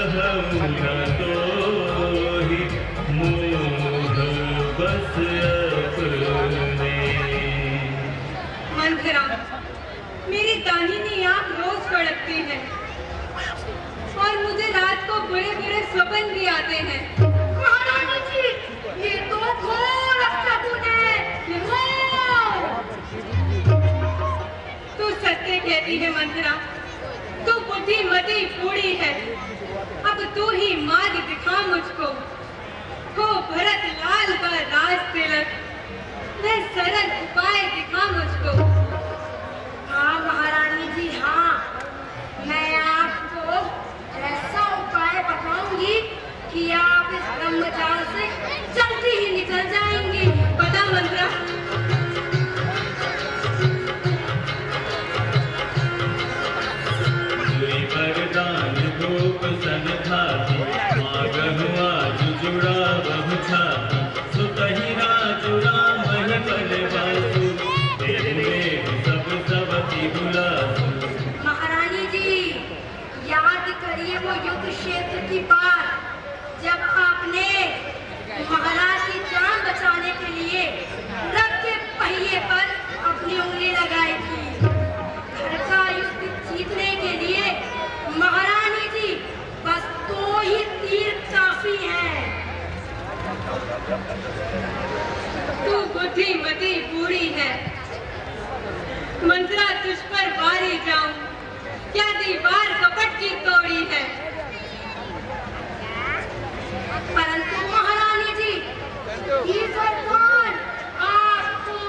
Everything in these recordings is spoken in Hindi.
कहूँ न तो ही मोह बस अपने। मंथरा, मेरी दाहिनी आंख रोज फड़कती है और मुझे रात को बड़े बड़े स्वप्न भी आते हैं। महारानी जी, ये तो घोर शकुन है। तू सत्य कहती है मंथरा, तू बुद्धिमती बूढ़ी है। अब तू ही मार्ग दिखा मुझको, हो भरत लाल का राज तिलक, वह सरल उपाय दिखा मुझको। हाँ महारानी जी, हाँ, मैं आपको ऐसा उपाय बताऊंगी कि आप इस ब्रह्मचार से जल्दी ही निकल जाएंगी। बता मंत्रा। वरदान गोप सन भाती, मागहु आज जुड़ा बहु छाती, सुतहि राजु राम ही बलवासु, देव सब सबति बुलासु। महारानी जी, याद करिए वो युद्ध क्षेत्र की बात, जब आपने महाराज की जान बचाने के लिए रथ के पहिए पर अपनी उंगली लगाई थी। घर का युद्ध जीतने के लिए महारानी जी बस 2 ही तीर काफी हैं। तू बुद्धिमती बूढ़ी है मंत्रा, तुझ पर वारी जाऊं, क्या दीवार कपट की तोड़ी है। परंतु महारानी जी, ये वरदान आपको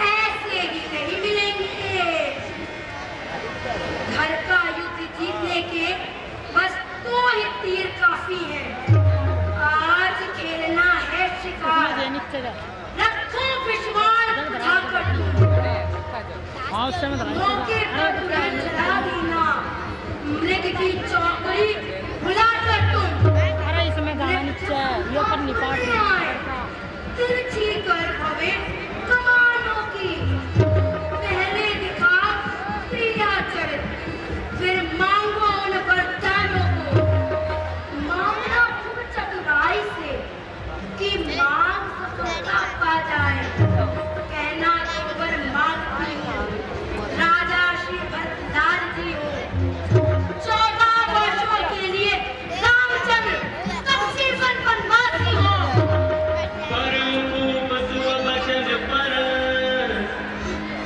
ऐसे ही नहीं मिलेंगे। घर का युद्ध जीतने के बस 2 ही तीर काफी हैं। आज खेलना है शिकार, रखो विश्वास बुझाकर मौके पर उड़ान चला देना, मृग की चौकड़ी भुलाकर तुम तिरछी कर हवे कमानों की। पहले दिखा प्रिया चरित्र, फिर मांगो उन वरदानों को। मांगना खूब चतुराई से कि मांग सफलता पा जाए। कहना केवल मांगती हूँ, राजा श्री भरतलाल जी हो। 14 वर्षों के लिए रामचंद्र कच्ची वनवासी हो।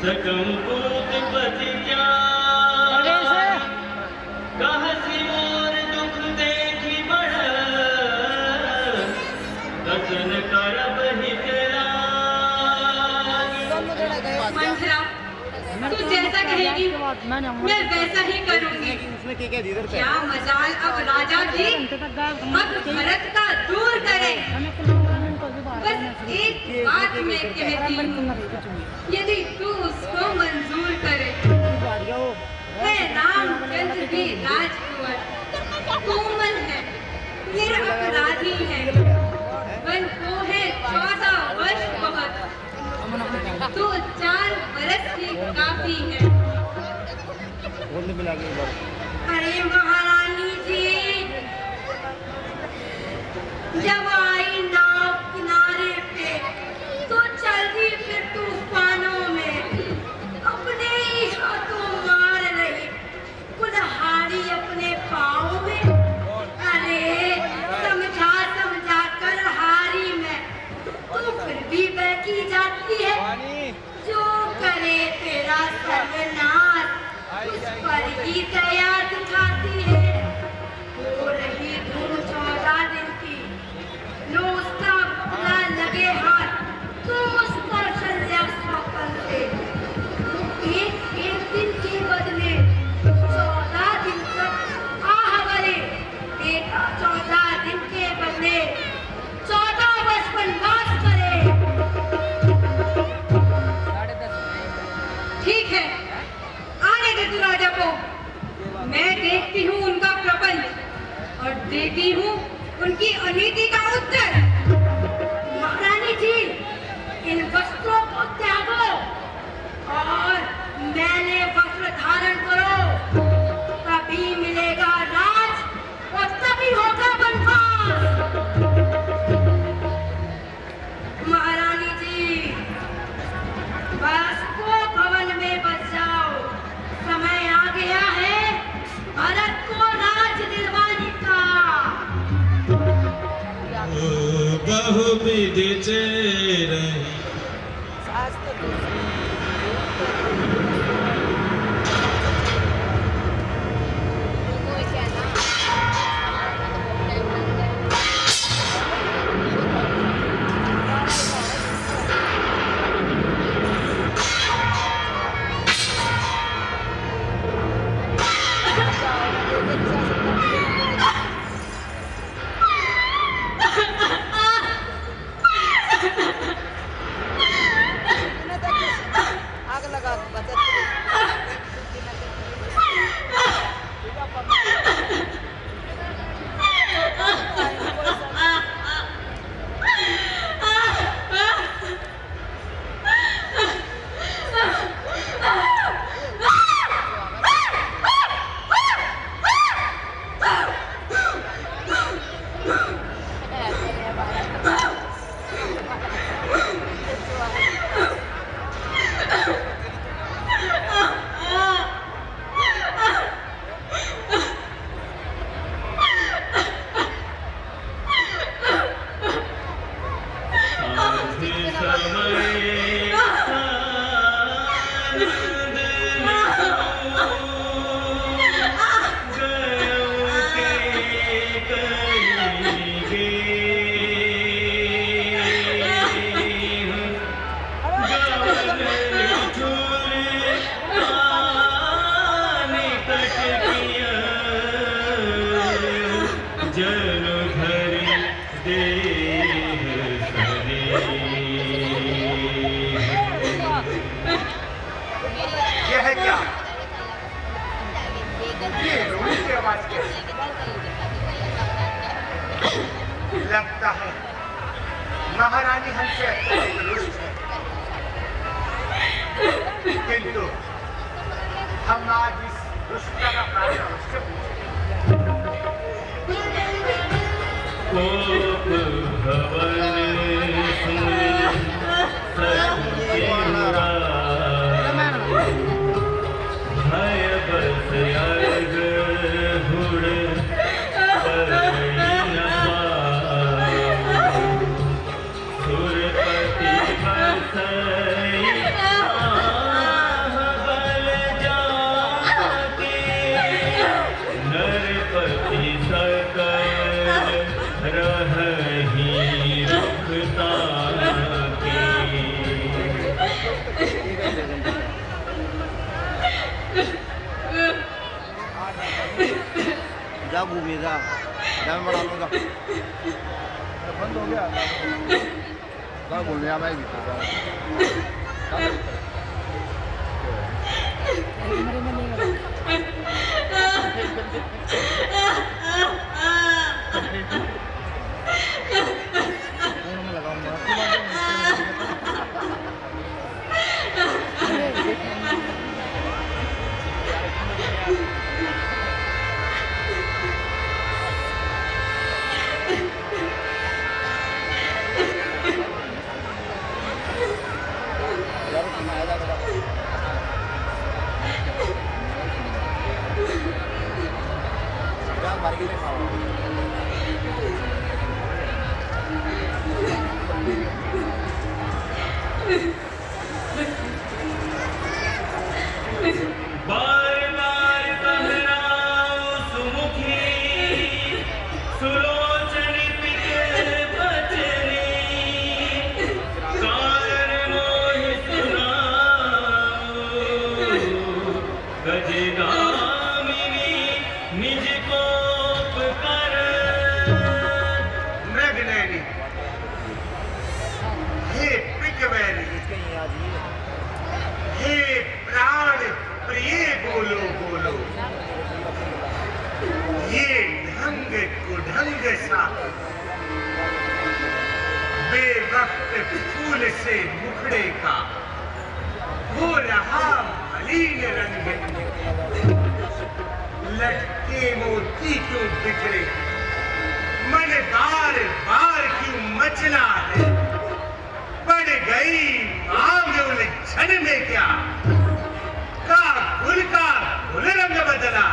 सकम पूत पति क्या कहसी मोर दुख देखी बढ़, दर्शन करब हित मंथरा, तू जैसा कहेगी मैं वैसा ही करूंगी। क्या मजाल अब राजा की मत भरत का दूर करे। बस एक बात मैं कहती हूँ, यदि तू उसको मंजूर करे। है रामचंद्र भी राजकुमार, कोमल है, निरपराधी है, वन को है 14 वर्ष बहुत, तो 4 बरस ही काफी है। अरे महारानी जी, जब आई नाव किनारे पे तो चल दी फिर तूफानों में, अपने ही हाथों मार रही कुल्हाड़ी अपने पाँव में। अरे समझा समझा कर हारी मैं, तो फिर भी बहकी जाती है। जो करे तेरा सर्वनाश उस पर ही दया दिखाती है। हो रही धूम 14 दिन की, लो उसका पुतला लगे हाथ, तुम उस पर चलिया सौकन से। एक दिन के बदले 14 दिन तक आह भरे, बेटा 14 दिन के बदले 14 वर्ष वनवास करे। ठीक है, आने दे तू राजा को, मैं देखती हूँ उनका प्रपंच और देती हूँ उनकी अनीति का उत्तर। महारानी जी, इन वस्त्रों को त्यागो और मैंने वस्त्र धारण करो, तभी मिलेगा राज और तब बहु विधि रही लगता है महारानी हमसे अत्यधिक रुष्ट है, किंतु हम आज इस रुष्टता का कारण अवश्य जा घूमिए जा बड़ा लो जा बंद हो गया क्या बोल रहे मैं से मुखड़े का हो रहा मलिन रंग, लटके मोती क्यों बिखरे, मन बार बार क्यों मचला है, पड़ गई मांग उलझन में क्या, का गुल रंग बदला।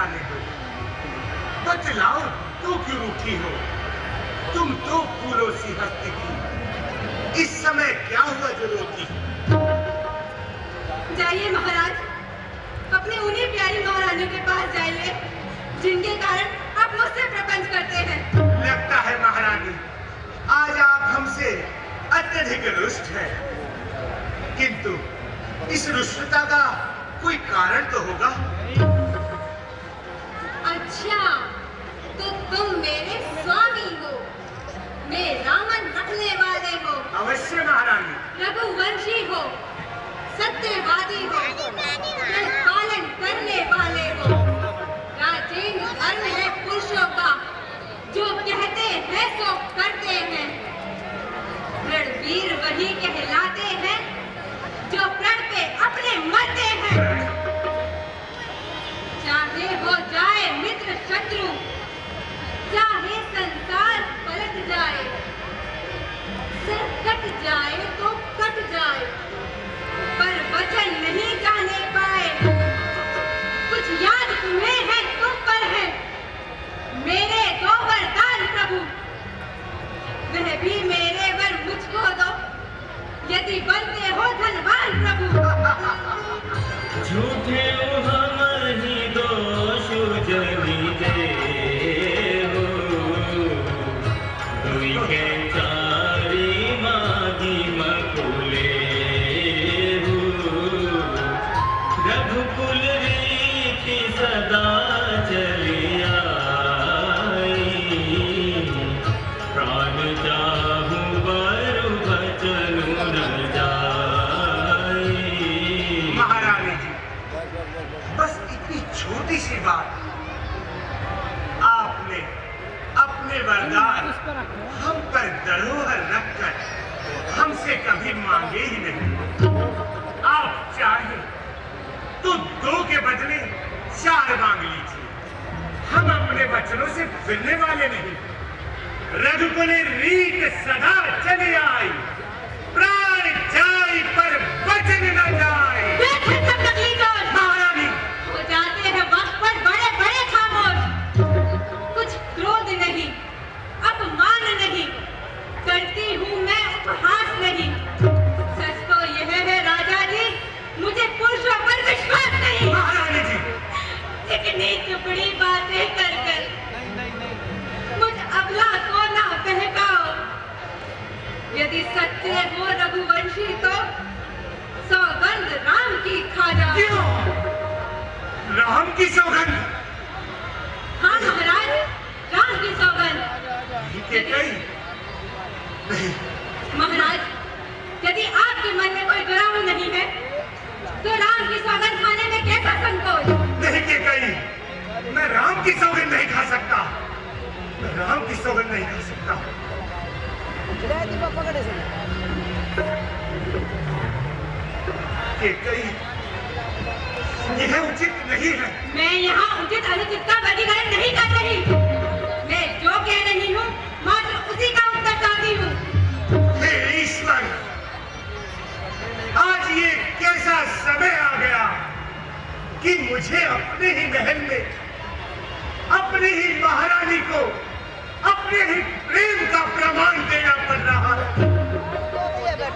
जाने दो। बतलाओ तू क्यों रूठी हो? तुम तो फूलों सी हंसती थी, इस समय क्या हुआ जो रोती? जाइए महाराज, अपनी उन्हीं प्यारी महारानियों के पास जाइए जिनके कारण आप मुझसे प्रपंच करते हैं। लगता है महारानी आज आप हमसे अत्यधिक रुष्ट हैं, किंतु इस रुष्टता का कोई कारण तो होगा। अच्छा, तो तुम मेरे स्वामी हो, मेरे रामन रखने वाले हो। अवश्य महारानी। रघुवंशी हो, सत्यवादी हो, पालन करने वाले हो। प्राचीन धर्म है पुरुषों का, जो कहते हैं सो करते हैं। रणवीर वही कहलाते हैं जो प्रण पे अपने मरते हैं। चाहे हो जाए मित्र शत्रु, चाहे संसार पलट जाए, सिर कट जाए तो कट जाए, पर वचन नहीं जाने पाए। कुछ याद तुम्हें है, तुम पर है, मेरे दो वरदान प्रभु, वह भी मेरे वर मुझको दो, यदि बनते हो धनवान प्रभु। झूठे हम ही दोष जनी दे हो, दुई के चारी मागी मकुले हो। रघुकुल रीति सदा चली आई, प्राण जाहु बरु बचन न जाई। महारानी जी, बस इतनी छोटी सी बात आपने अपने वरदान हम पर धरोहर रखकर हमसे कभी मांगे ही नहीं। आप चाहे तो 2 के बदले 4 मांग लीजिए, हम अपने वचनों से फिरने वाले नहीं। रघुकुल रीत सदा चली आई, प्राण जाए पर वचन न जाए। महारानी, हो जाते हैं वक्त पर बड़े बड़े खामोश, कुछ क्रोध नहीं, अपमान नहीं, करती हूँ मैं उपहास नहीं। सच तो यह है राजा जी, मुझे पुरुषों पर विश्वास नहीं। महारानी जी, इतनी टुकड़ी बातें कर कर मुझ अबला को ना बहकाओ। यदि सच्चे हो रघुवंशी तो सौगंध राम की खा जाओ। क्यों? राम की सौगंध? हाँ महाराज, राम की सौगंध। ये कहीं नहीं। महाराज, यदि आपके मन में कोई दुराव नहीं है तो राम की सौगंध खाने में कैसा संकोच? नहीं के कहीं, मैं राम की सौगंध नहीं खा सकता, मैं राम की सौगंध नहीं खा सकता। के कहीं यह उचित नहीं है। मैं यहाँ उचित अनुचित का वर्गीकरण नहीं कर रही, मैं जो कह रही हूँ मात्र उसी का उत्तर चाहती हूँ। हे ईश्वर, आज ये कैसा समय आ गया कि मुझे अपने ही महल में अपनी ही महारानी को अपने ही प्रेम का प्रमाण देना पड़ रहा है।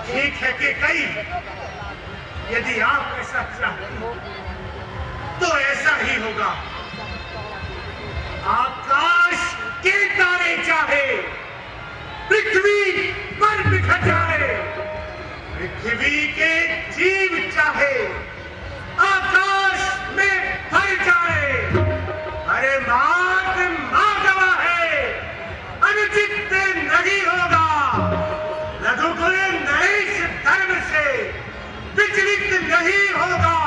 ठीक है कि कई, यदि आप ऐसा चाहते हो तो ऐसा ही होगा। आकाश के तारे चाहे पृथ्वी पर बिखर जाए, पृथ्वी के जीव चाहे आकाश में भर जाए, अरे मात मां गवाह है, अनुचित नहीं होगा। रघुकुल नरेश धर्म से विचलित नहीं होगा।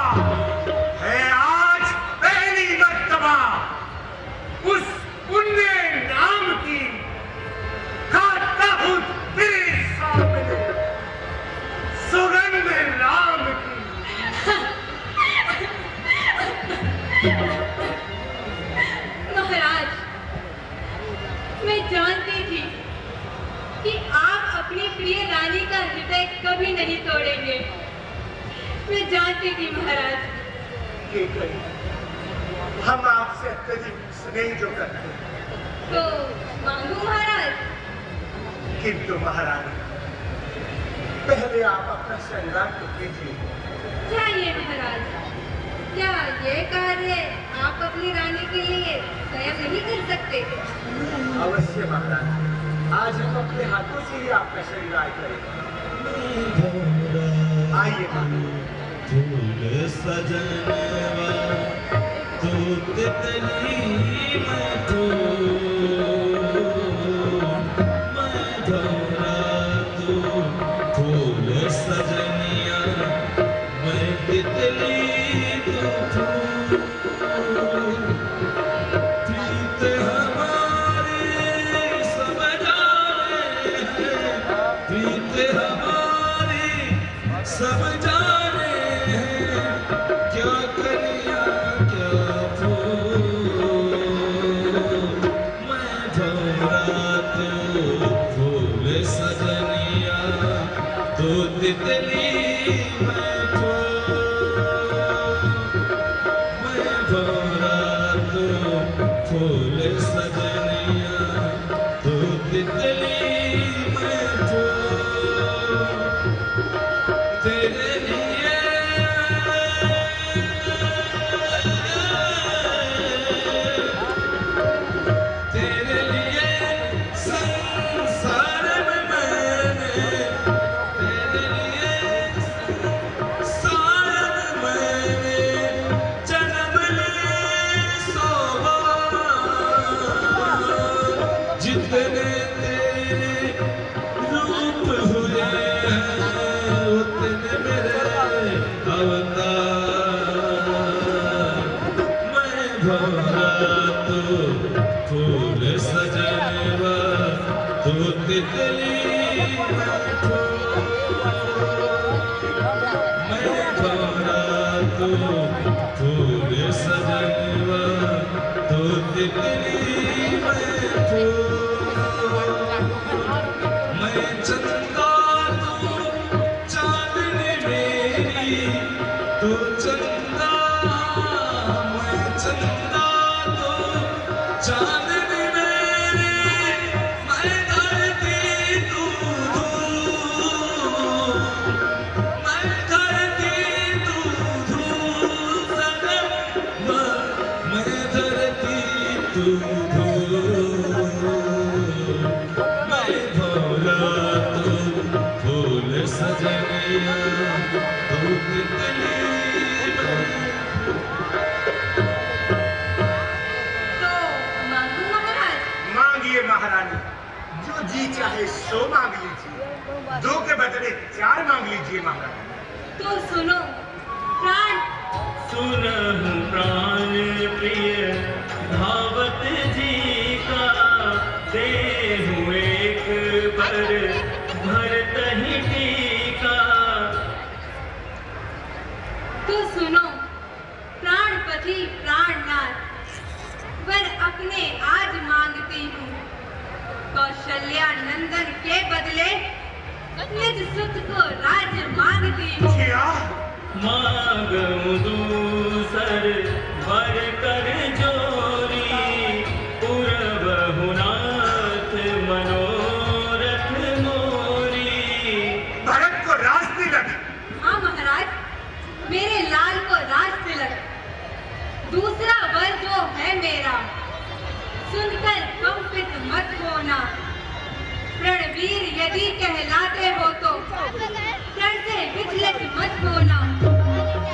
है आज पहली मर्तबा उस पुण्य नाम की खाता हूं तेरे सामने, सुगंध राम की। महाराज, मैं जानती थी कि आप अपनी प्रिय रानी का हृदय कभी नहीं तोड़ेंगे। मैं जानती थी महाराज। हम आपसे अत्यधिक स्नेह जो करते हैं। तो मांगू महाराज। किंतु महारानी, पहले आप अपना श्रृंगार तो कीजिए। जाइए महाराज, क्या ये कार्य आप अपनी रानी के लिए स्वयं नहीं कर सकते? अवश्य महारानी, आज हम अपने हाथों से ही आपका श्रृंगार करेंगे। आइए फूल सजनवा तू तितली मैं भंवरा तू फूल सजनिया मैं तितली तू फूल प्रीत हमारी सब जाने हैं प्रीत हमारी सब जाने हैं क्या करिया क्या फूल मैं भंवरा तू फूल सजनिया तू तितली मैं भंवरा तू फूल सजनिया तू तितली मैं तेरे लिए संसार में मैंने तेरे लिए संसार में मैंने जन्म लिए 100 बार जितने तेरे रूप हुए हैं उतने मेरे अवतार मैं भंवरा तू फूल सजनवा तू तितली मैं भंवरा तू फूल सजनवा तू तितली मैं मैं चंदा तू चांदनी मेरी तू चंदा मैं चंदा तू चांदनी मेरी मैं धरती तू धूप मैं धरती तू धूप सनम मैं धरती तू धूप मैं भंवरा तू फूल सजनिया तू तितली तो मांगू महाराज। मांगिए महारानी, जो जी चाहे सो मांग लीजिए। 2 के बदले 4 मांग लीजिए महारानी। तो सुनो प्राण। सुनहु प्राण प्रिय धावत जी का देहु एक बर भरत ही टीका। तो सुनो प्राणपति प्राणनाथ, वर अपने आज मांगती हूँ। कौशल्या नंदन के बदले निज सुत को राज्य मांगती हूँ। क्या? मांगू दूसर वर कर जोरी पुरबहु नाथ मनोरथ मोरी। भरत को राज तिलक। हाँ महाराज, मेरे लाल को राज तिलक। दूसरा वर जो है मेरा, सुनकर कंपित मत होना। रणवीर यदि कहलाते हो तो प्रण से विचलित मत होना।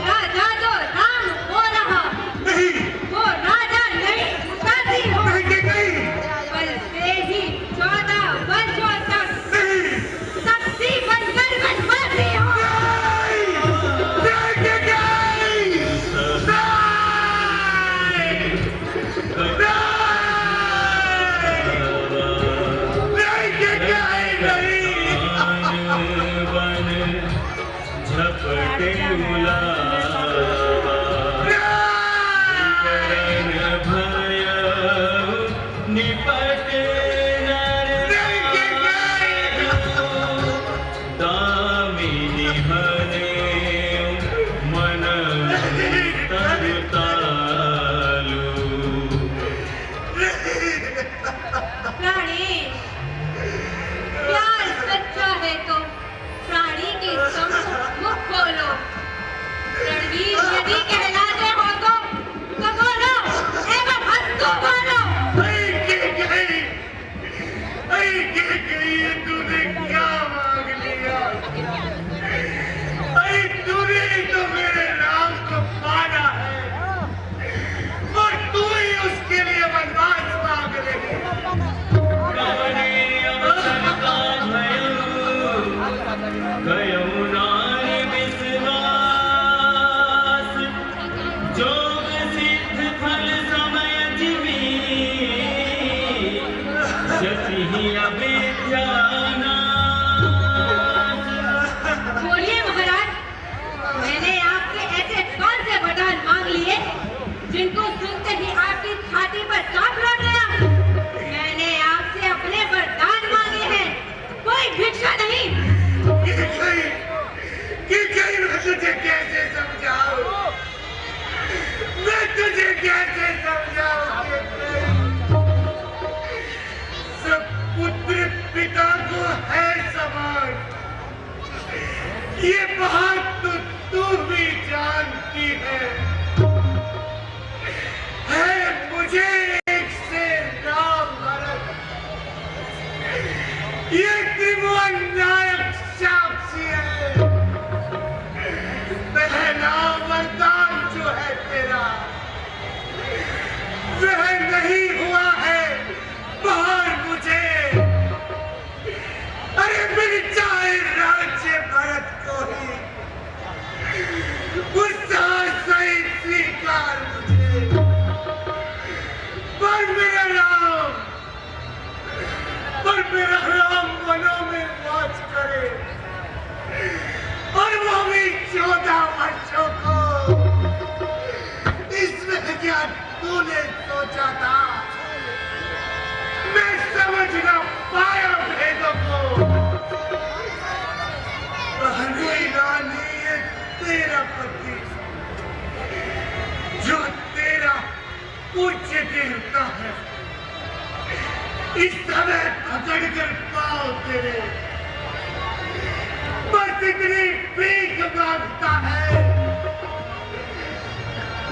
राजा जो राम हो रहा, नहीं, वो राजा नहीं उपाधि हो। नहीं, बल से ही 14 वर्षों तक नहीं, शक्ति बनकर बनवासी हो। झपटे भय निपट दामिनी भने मन तरु तालु पति कहलाते हो तो बोलो एवं हंसो बोलो। तूने क्या मांग लिया? तूने तो मेरे राम को माना है और तू ही उसके लिए वनवास मांग रही है। बोलिए महाराज, मैंने आपसे ऐसे कौन से वरदान मांग लिए जिनको सुनते ही आपकी छाती पर सांप लौट गया? मैंने आपसे अपने वरदान मांगे हैं, कोई भिक्षा नहीं। मैं तुझे कैसे समझाऊं? मैं तुझे कैसे समझाऊं? सब पुत्र पिता को है समान, ये बात तो तू भी जानती है मुझे एक से राम भरत, ये त्रिभुवन नायक साक्षी है। पहला वरदान जो है तेरा वह नहीं हुआ है बाहर मुझे। अरे मिल जाए राज्य भरत को ही, उसका सही स्वीकार मुझे। पर मेरा राम वनों में वास करे और वो भी 14 वर्षों को। इसमें क्या तूने सोचा था? मैं समझ न पाया भेदों को। रानी ये तेरा पति जो तेरा पूज्य देवता है, इस समय पकड़ कर पाओ तेरे बस इतनी भीख मांगता है,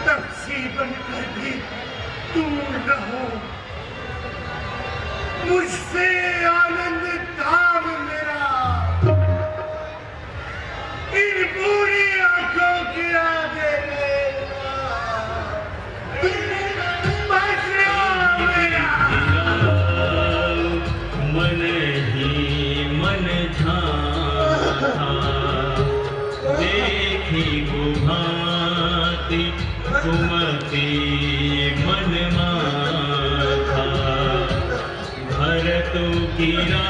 तपसी बनकर भी दूर रहो मुझसे। आनंद धाम मेरा इन पूरी आंखों की आगे मन ही मन झांका, देखी गुभाती कुमति मन माथा। भरत गिरा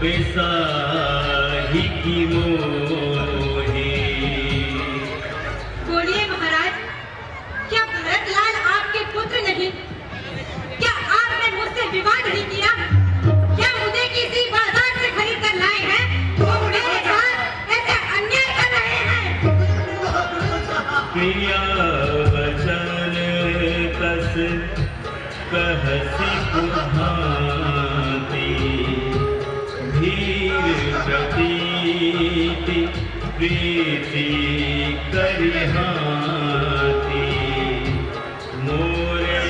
बेसाही की मोही। बोलिए महाराज, क्या भरतलाल आपके पुत्र नहीं? क्या आपने मुझसे विवाह नहीं किया? क्या मुझे किसी बाजार से खरीद कर लाए हैं? मेरे साथ ऐसे अन्याय कर रहे हैं? प्रिया वचन कस कहसी कुभाती, धीर प्रतीति प्रीति करिहाती। मोरे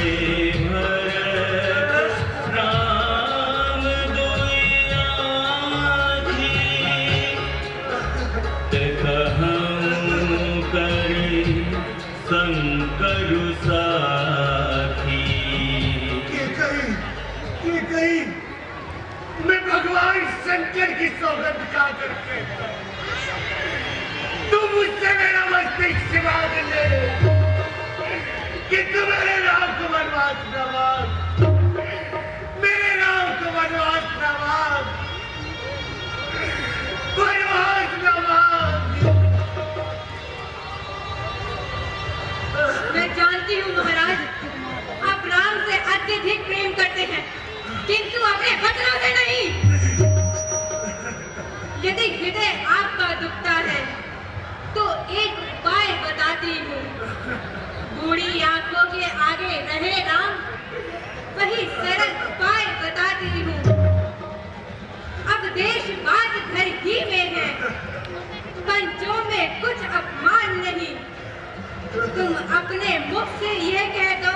भरत राम दुइया कहूँ करी शंकर साखी। ये कहीं मैं भगवान शंकर की सौगंध खा करके तुम मुझसे मेरा मस्तिष्क मांग ले कि तुम्हारे राम को वनवास न मांग, मेरे राम को वनवास न मांग, वनवास न मांग। मैं जानती हूँ महाराज, आप राम से अत्यधिक प्रेम करते हैं, किंतु अपने वचनों से नहीं। यदि हृदय आपका दुखता है तो एक उपाय बताती हूँ। बूढ़ी आंखों के आगे रहे राम, वही सरल तुम अपने मुख से ये कह दो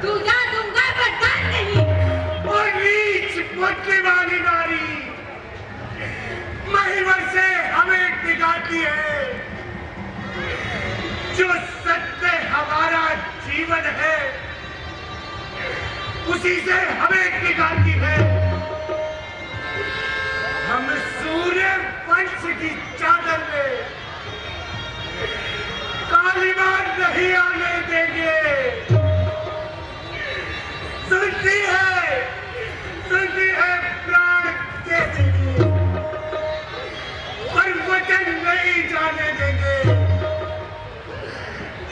दूजा दूंगा वरदान नहीं। और नीच बुद्धि वाली नारी महिमा से हमें टिकाती है। जो सत्य हमारा जीवन है उसी से हमें टिकाती है। हम सूर्य वंश की चादर में कालीमान नहीं आने देंगे। सुनती है प्राण दे देंगे पर वचन नहीं जाने देंगे।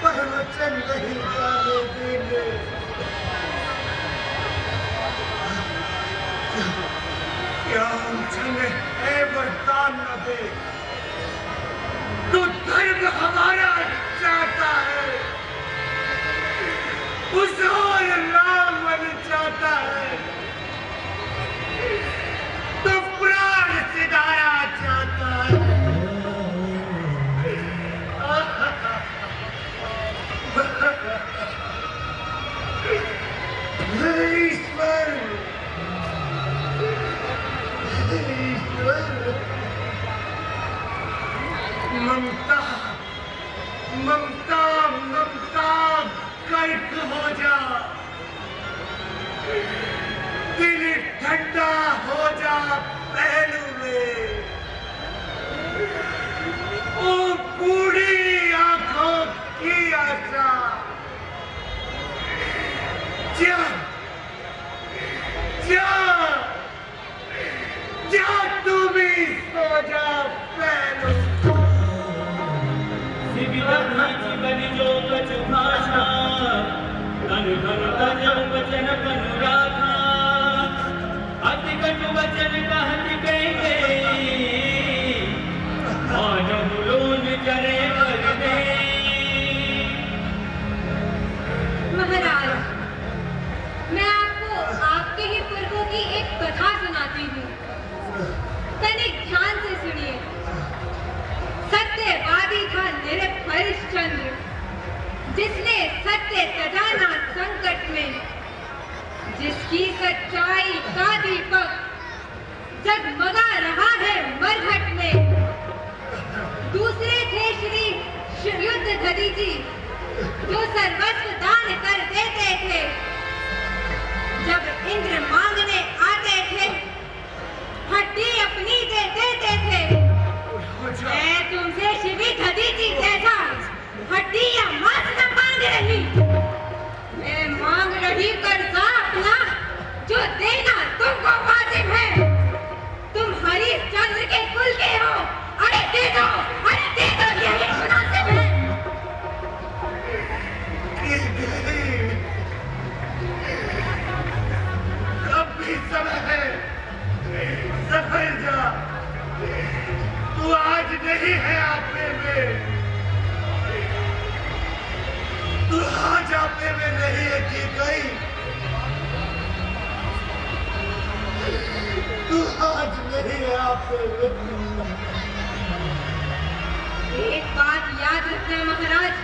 पर वचन नहीं जाने देंगे। क्या मुझे है वरदान न दे तो धर्म हमारा चाहता है उस और राम चाहता है तो प्राण सिधारा चाहता है। ईश्वर ममता ममता ममता कर्क हो जा। दिल ठंडा हो जा पहलू में। ओ बूढ़ी आंखों की आशा जा जा जा तू भी सो जा पहलू। जीवन जो कछु भाषा तन धन तजम वचन अनुराधा अति कटु वचन कहत कहेंगे मानव लोन जरे कर दे। महाराज, मैं आपको आपके ही पूर्वों की एक कथा सुनाती हूँ। तनिक ध्यान से सुनिए। सत्यवादी था निरप हरिश्चंद्र जिसने सत्य तजाना संकट में। जिसकी सच्चाई का दीपक जगमगा रहा है मरघट में। दूसरे थे श्री युद्ध दधीचि जो सर्वस्व दान कर देते थे। जब इंद्र मांगने आते थे हड्डी अपनी दे देते थे। मैं तुमसे शिवी दधीचि जैसा हड्डी या मांस न मांग रही। मैं मांग रही कर्जा अपना जो देना तुमको वाजिब है। तुम हरिश्चंद्र के कुल के हो। अरे दे दो यही मुनासिब है। अब भी समय है सफल जा। तू आज नहीं है आपे में। तू आज आपे में नहीं है कि गई। तू आज नहीं है आपे में। एक बात याद रखना महाराज,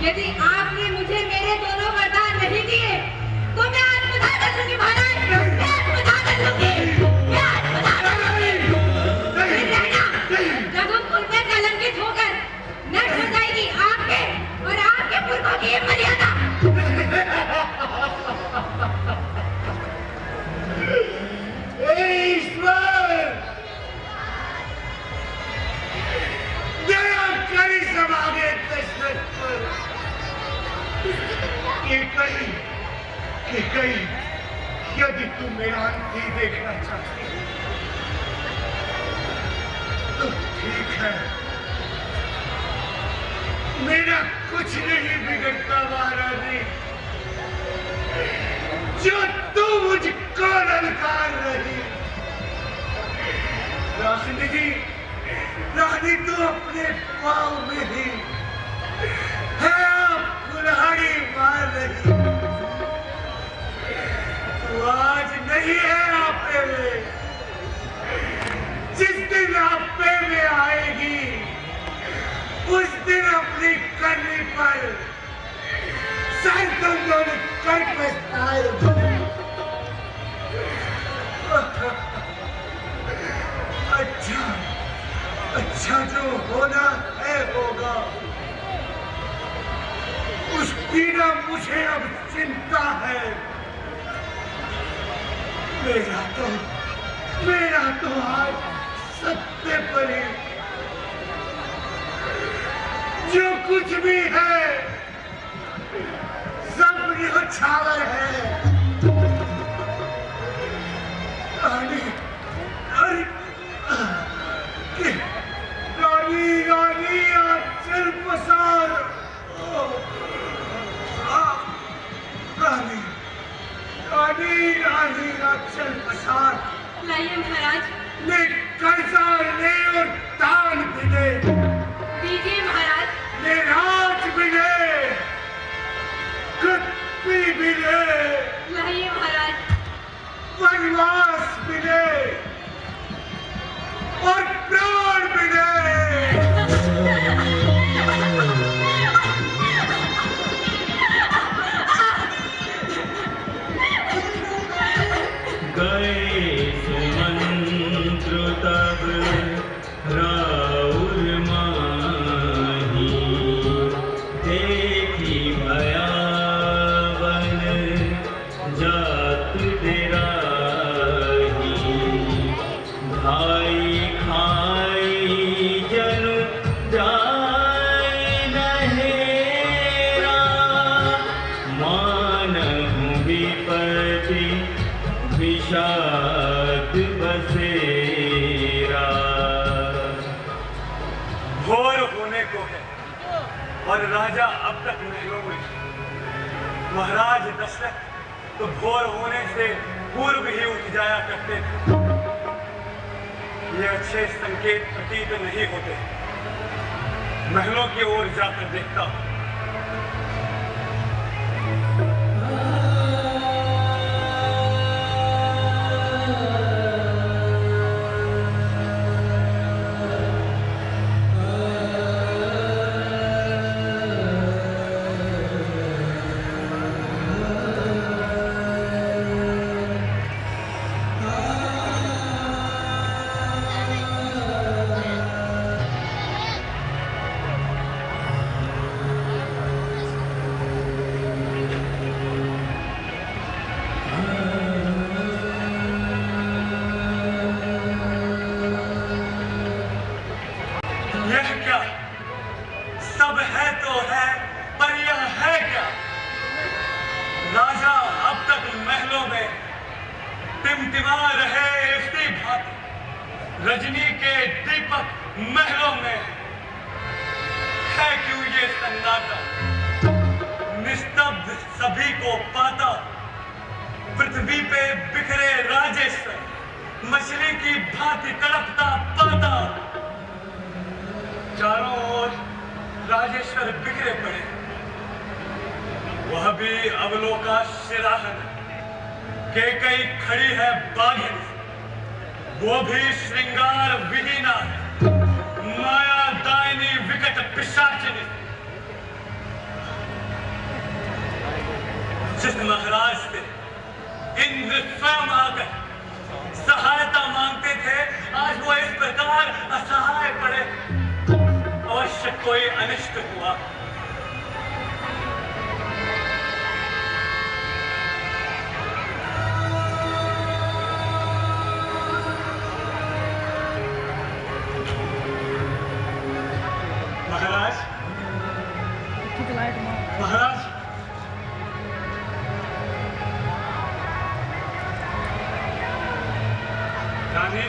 यदि आपने मुझे मेरे दोनों वरदान नहीं दिए तो मैं आत्मदाह कर लूंगी महाराज। मैं आत्मदाह कर लूंगी। मैं आत्मदाह कर लूंगी। रघुकुल में कलंकित होकर नष्ट हो जाएगी आपके और आपके पूर्वों की मर्यादा। ईश्वर दया करी समागे दशरथ पर। कि कहीं यदि तू मेरा अंत ही देखना चाहती तो ठीक है। मेरा कुछ नहीं बिगड़ता महारानी। जो तू मुझको ललकार रही। रानी तू अपने पाँव में ही है आप कुल्हाड़ी मार रही। तू आज नहीं है आपे में। जिस दिन आपे में आएगी उस दिन अपनी करनी पर सर दोनों कर पछताए। अच्छा अच्छा जो होना है होगा, उसकी ना मुझे अब चिंता है। मेरा तो आज सत्य पर ही जो कुछ भी है सब न्यौछावर है। रानी आंचल पसार। रानी आंचल पसार। लाइए महाराज। ले कर्जा ले और दान भी ले। दीजिए महाराज। ले राज भी ले, कृपी भी ले। लाइए महाराज। वनवास भी ले और प्राण भी ले। गए सुमंत्र तब राउर माही, देखी भयावन जात डेराही। भाई खाई जनु जाय नहेरा, मानहु विपति विषाद बसेरा। घोर होने को है और राजा अब तक महलों में। महाराज दशरथ तो घोर होने से पूर्व ही उठ जाया करते थे। ये अच्छे संकेत प्रतीत नहीं होते। महलों की ओर जाकर देखता हूं। सब है तो है, पर यह है क्या? राजा अब तक महलों में टिमटिमा रहे इसी भांति, रजनी के दीपक महलों में है क्यों ये सन्नाटा? निस्तब्ध सभी को पाता, पृथ्वी पे बिखरे राजेश्वर मछली की भांति तड़पता पाता। चारों ओर राजेश्वर बिखरे पड़े, वह भी अवलोकाशिराहन के कई खड़ी है बाघिन, वो भी श्रृंगार विहीना है, माया दायनी विकट पिशाचिनी। जिस महाराज से इंद्र स्वयं आकर सहायता मांगते थे, आज वो इस प्रकार असहाय पड़े। अवश्य कोई अनिष्ट हुआ। महाराज, महाराज, रानी,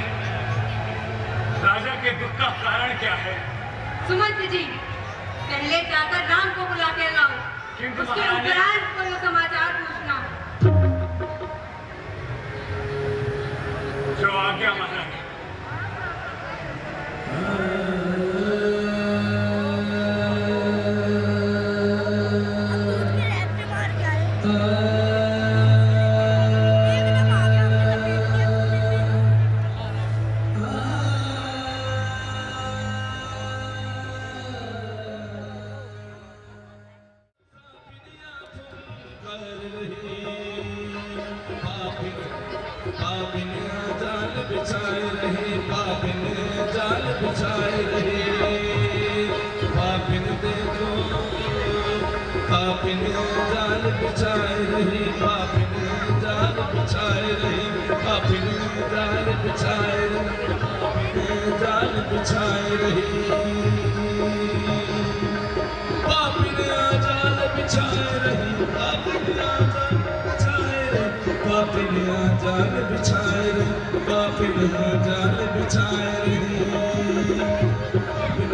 राजा के दुख का कारण क्या है? सुमंत जी, पहले जाकर राम को बुला के लाओ, उसके उपरांत को समाचार पूछना। जो आज्ञा महाराज। पापिन जाल बिछाए रहे, पापिन जाल बिछाए रहे, पापिन देखो पापिन जाल बिछाए रहे, पापिन जाल बिछाए रहे, पापिन जाल बिछाए रहे, पापिन जाल बिछाए रहे, पापिन जाल बिछाए रहे, पापिन जाल बिछाए रहे, पापिन जाल बिछाए रहे, पापिन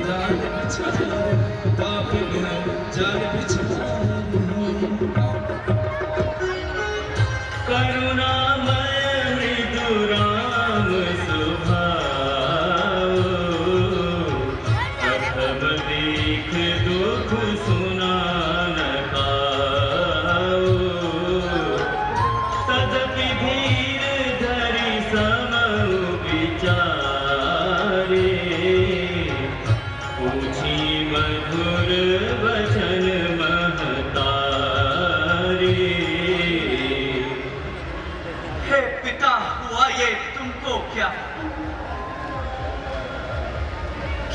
जाल बिछाए रहे, पापिन जाल बिछाए करुणामय मृदु राम स्वभाव, प्रथम देख दुख सुना न पाओ, तदपि धीर धरि समउ विचारे, पूछी मधुर वचन महतारे। हे पिता, हुआ ये तुमको क्या?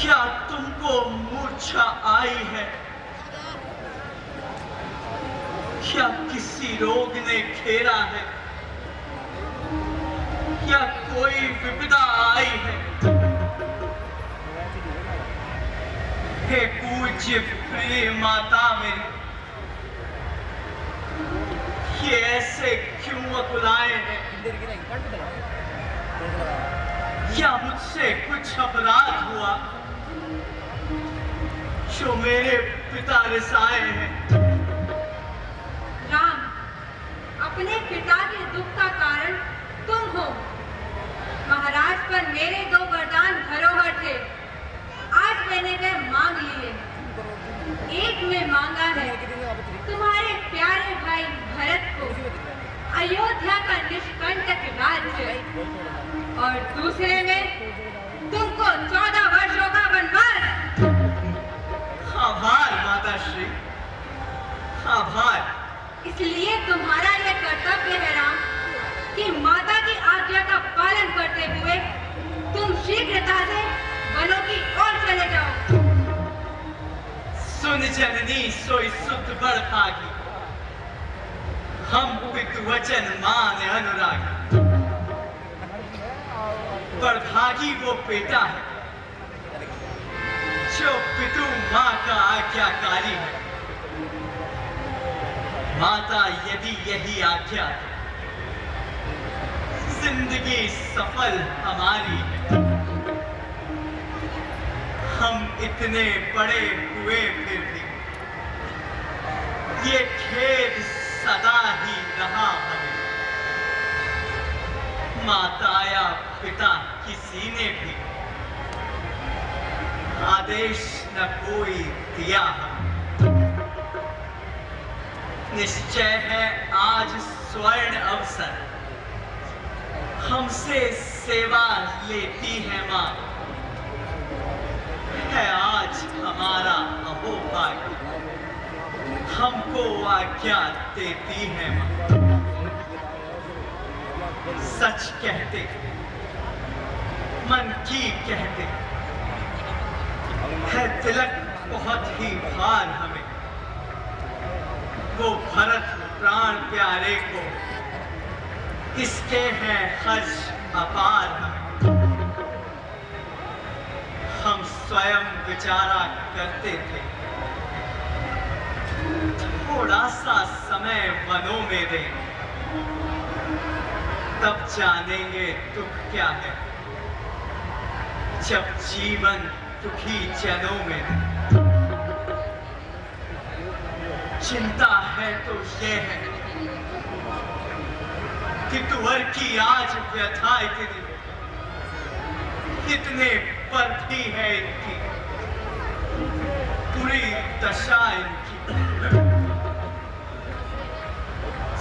क्या तुमको मूर्छा आई है? क्या किसी रोग ने घेरा है? क्या कोई विपदा आई है? हे पूज्य प्रिय माता मेरी, ये ऐसे क्यों अकुलाए हैं? क्या मुझसे कुछ अपराध हुआ जो मेरे पिता रिसाए हैं? राम, अपने पिता के दुख का कारण तुम हो। महाराज पर मेरे 2 वरदान धरोहर थे, आज मैंने वे मांग लिए। एक में मांगा है तुम्हारे प्यारे भाई भरत को अयोध्या का निष्कंटक राज्य, और दूसरे में तुमको 14 वर्षों का वनवास। आभार माता श्री, आभार। इसलिए तुम्हारा यह कर्तव्य है राम कि माता की आज्ञा का पालन करते हुए तुम शीघ्रता से वनों की ओर चले जाओ। सुन जननी सोई सुत बड़ भागी, हम पितु वचन मान अनुरागी। बड़ भागी वो बेटा है जो पितु माँ का आज्ञाकारी है। माता यदि यही आज्ञा है, जिंदगी सफल हमारी है। हम इतने बड़े हुए फिर भी ये खेद सदा ही रहा हमें। माता या पिता किसी ने भी आदेश न कोई दिया हमें। निश्चय है आज स्वर्ण अवसर हमसे सेवा लेती है माँ। है आज हमारा अहोभाग्य, हमको आज्ञा देती है माँ। सच कहते मन की कहते है तिलक बहुत ही भार हमें। वो भरत प्राण प्यारे को इसके हैं हर्ष अपार हमें। हम स्वयं विचारा करते थे थोड़ा सा समय वनों में दें, तब जानेंगे दुख क्या है जब जीवन दुखी जनों में। चिंता है तो ये है कि तुअर की आज व्यथा इतनी, कितने पर भी है इनकी पूरी दशा इनकी।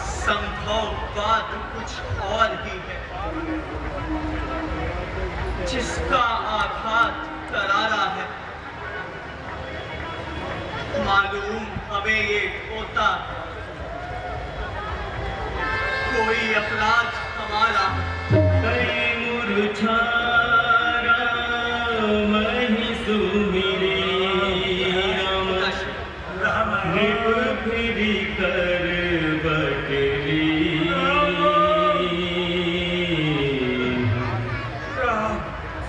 संभव बात कुछ और ही है, जिसका आघात करारा है। मालूम हमें ये होता कोई अपराध हमारा कई मुरझारा मही सुमिरे राम निप फिरी कर बटली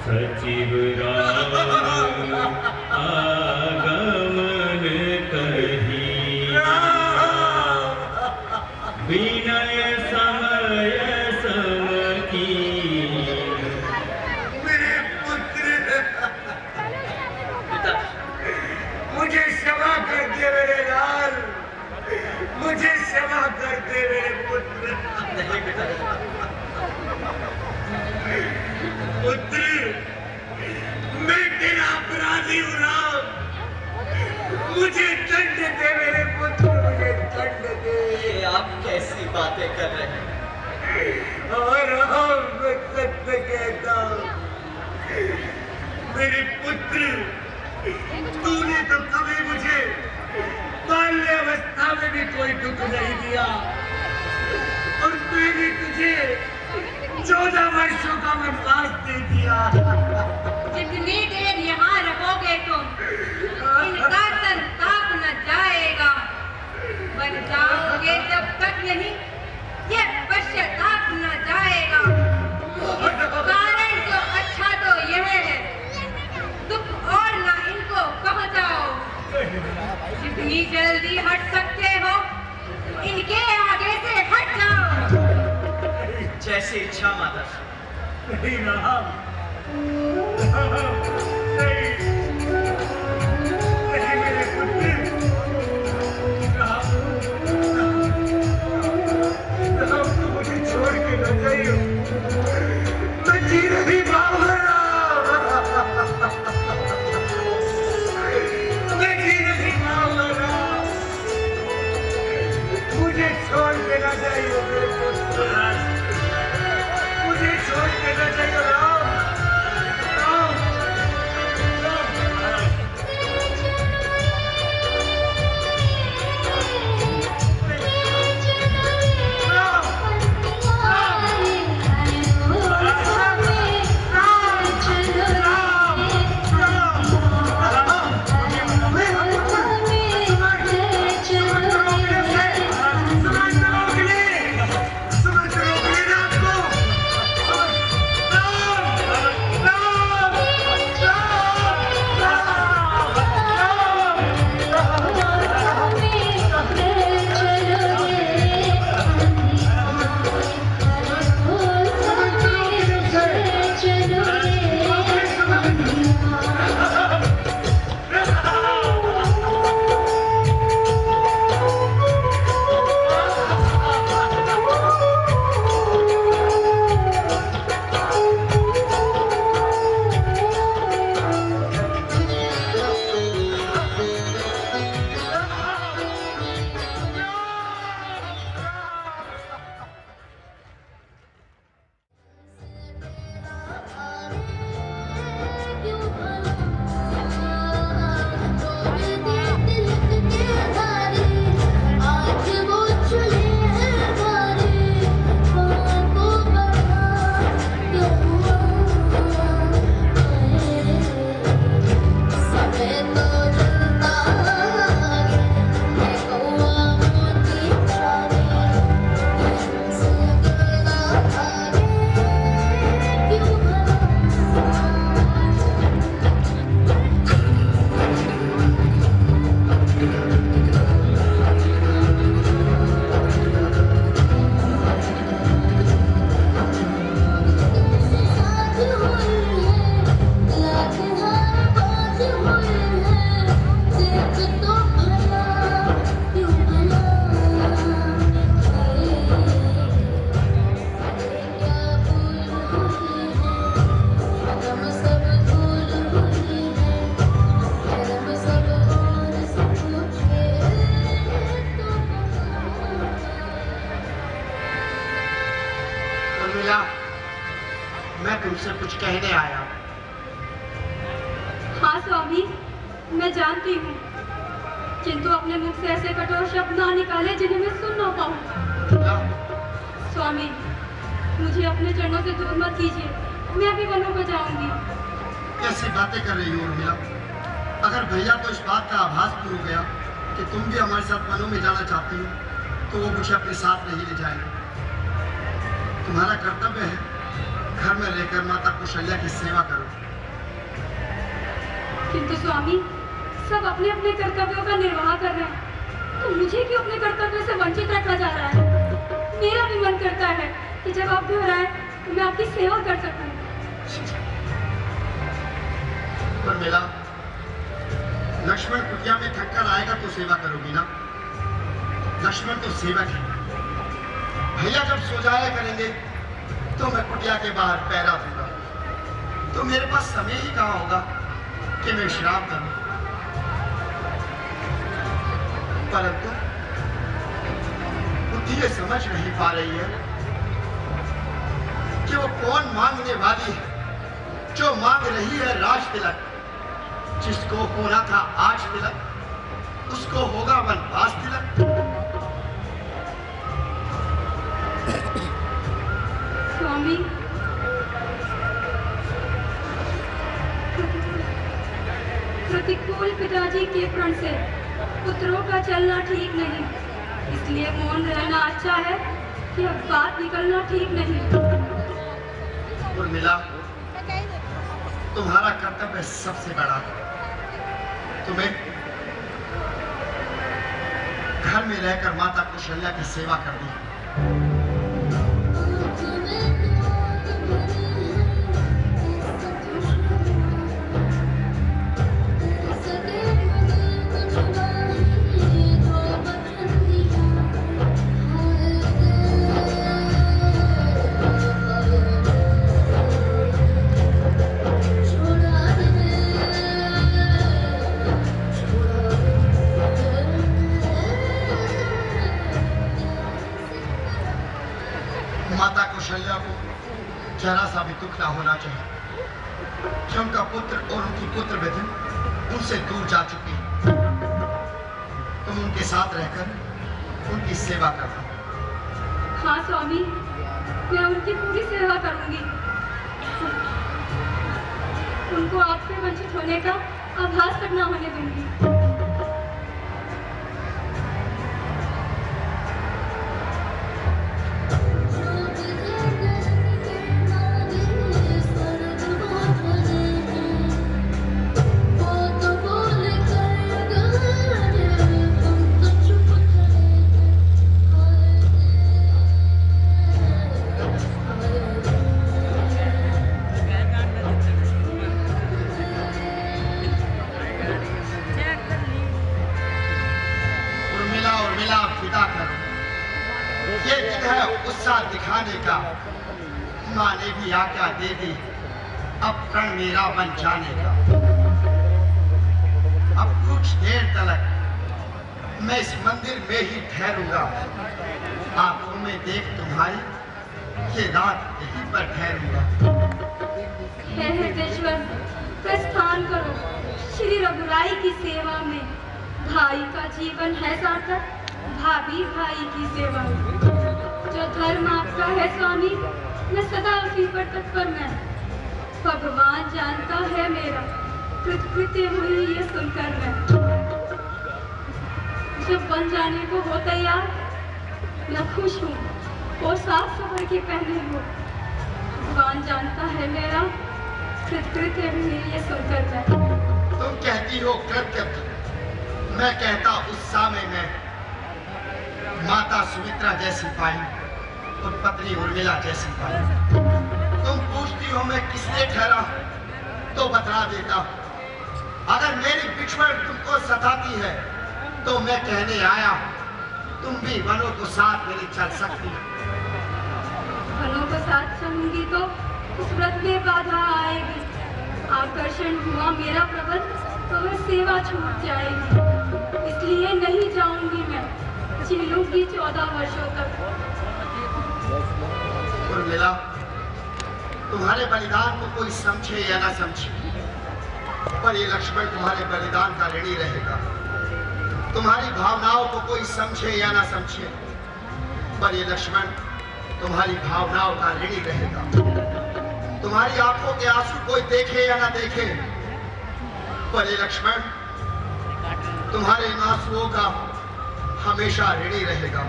सचिव राम आगमन कही विनय समय समकी मेरे पुत्र मुझे क्षमा कर दे मेरे लाल, मुझे क्षमा कर दे मेरे पुत्र। नहीं बेटा, पुत्र मैं तेरा अपराधी हूँ राम, मुझे दंड दे मेरे पुत्र, मुझे दंड दे। ये आप कैसी बातें कर रहे हैं? और हम मैं सत्य कहता हूँ मेरे पुत्र, तूने तो कभी मुझे बाल्यावस्था में भी कोई दुख नहीं दिया और मैंने तुझे 14 वर्षों का वनवास दे दिया। जितनी देर यहाँ रहोगे तुम, इनका संताप न जाएगा। बन जाओगे जब तक नहीं, ये पश्चाताप न जाएगा। कारण तो अच्छा तो यह है, दुख और ना इनको पहुंचाओ। जितनी जल्दी हट सकते हो, इनके आगे से हट जाओ। जैसी इच्छा माता। नहीं राम, नहीं मेरे पुत्र, राम तो मुझे छोड़ के न जाइयो, मैं जी नहीं पाऊंगा राम, मैं जी नहीं पाऊंगा राम, मुझे छोड़ के न जाइयो मेरे पुत्र, मुझे छोड़ के न जाइयो राम, राम, राम। मैं तुमसे कुछ कहने आया। हाँ स्वामी, मैं जानती हूँ, किंतु अपने मुख से ऐसे कठोर शब्द ना निकाले जिन्हें मैं सुन ना पाऊँ। स्वामी, मुझे अपने चरणों से दूर मत कीजिए, मैं अभी वनों को जाऊंगी। कैसी बातें कर रही हो उर्मिला? अगर भैया को इस बात का आभास भी हो गया कि तुम भी हमारे साथ वनों में जाना चाहती हो, तो वो मुझे अपने साथ नहीं ले जाएंगे। तुम्हारा कर्तव्य है घर में रहकर माता कौशल्या की सेवा करो। किंतु स्वामी, सब अपने अपने कर्तव्यों का निर्वाह कर रहे हैं, तो मुझे क्यों अपने कर्तव्य से वंचित रखा जा रहा है? मेरा भी मन करता है कि जब आप दोहराए तो मैं आपकी सेवा कर सकूं। उर्मिला, लक्ष्मण कुटिया में थक कर आएगा तो सेवा करोगी ना? लक्ष्मण तो सेवक है। भैया जब सो जाया करेंगे तो मैं कुटिया के बाहर पैरा दूंगा, तो मेरे पास समय ही कहाँ होगा कि मैं विश्राम करूं। परंतु बुद्धि ये समझ नहीं पा रही है कि वो कौन मांगने वाली है जो मांग रही है राज तिलक। जिसको होना था आज तिलक, उसको होगा वनवास तिलक। स्वामी, प्रतिकूल पिताजी के प्रण से पुत्रों का चलना ठीक नहीं, इसलिए मौन रहना अच्छा है कि अब बात निकलना ठीक नहीं। उर्मिला, तुम्हारा कर्तव्य सबसे बड़ा है। तुम्हें घर में रहकर माता कौशल्या की सेवा करनी है। माता कौशल्या को जरा सा भी दुख ना होना चाहिए कि उनका पुत्र और उनकी पुत्र विधि उनसे दूर जा चुकी है। तुम उनके साथ रहकर उनकी सेवा करना। हाँ स्वामी, मैं उनकी पूरी सेवा करूंगी। उनको आपसे वंचित होने का आभास तक न होने दूंगी। दिखाने का माँ ने भी आज्ञा दे दी, अब प्रण मेरा बन जाने का। अब कुछ देर तक मैं इस मंदिर में ही ठहरूंगा, आंखों में देख तुम्हारी ये रात यहीं पर ठहरूंगा। हे हृदेश्वर, प्रस्थान करो श्री रघुराई की सेवा में। भाई का जीवन है सार्थक, भाभी भाई की सेवा में। जो धर्म आपका है स्वामी, मैं सदा उसी पर तत्पर मैं। भगवान जानता है मेरा कृतकृत्य हुई ये सुनकर मैं। जब बन जाने को हो तैयार, मैं खुश हूँ और साफ सबर के पहने हूँ। भगवान जानता है मेरा कृतकृत्य हुई ये सुनकर मैं। तुम कहती हो कृत्य, मैं कहता उत्साह में मैं माता सुमित्रा जैसी पाई और पत्नी उर्मिला जैसी पाई। तुम पूछती हो मैं किसने ठहरा, तो बता देता। अगर मेरी बिछड़ तुमको सताती है तो मैं कहने आया, तुम भी वनों को साथ मेरे चल सकती हो। वनों को साथ चलूंगी तो उस व्रत में बाधा आएगी। आकर्षण हुआ मेरा प्रबल तो वह सेवा छूट जाएगी। इसलिए नहीं जाऊंगी मैं, झेलूंगी 14 वर्षों तक। उर्मिला, तुम्हारे बलिदान को कोई समझे या ना समझे, पर ये लक्ष्मण तुम्हारे बलिदान का ऋणी रहेगा। तुम्हारी भावनाओं को कोई समझे या ना समझे, पर ये लक्ष्मण तुम्हारी भावनाओं का ऋणी रहेगा। तुम्हारी आंखों के आंसू कोई देखे या ना देखे, पर ये लक्ष्मण तुम्हारे इन आंसुओं का हमेशा ऋणी रहेगा।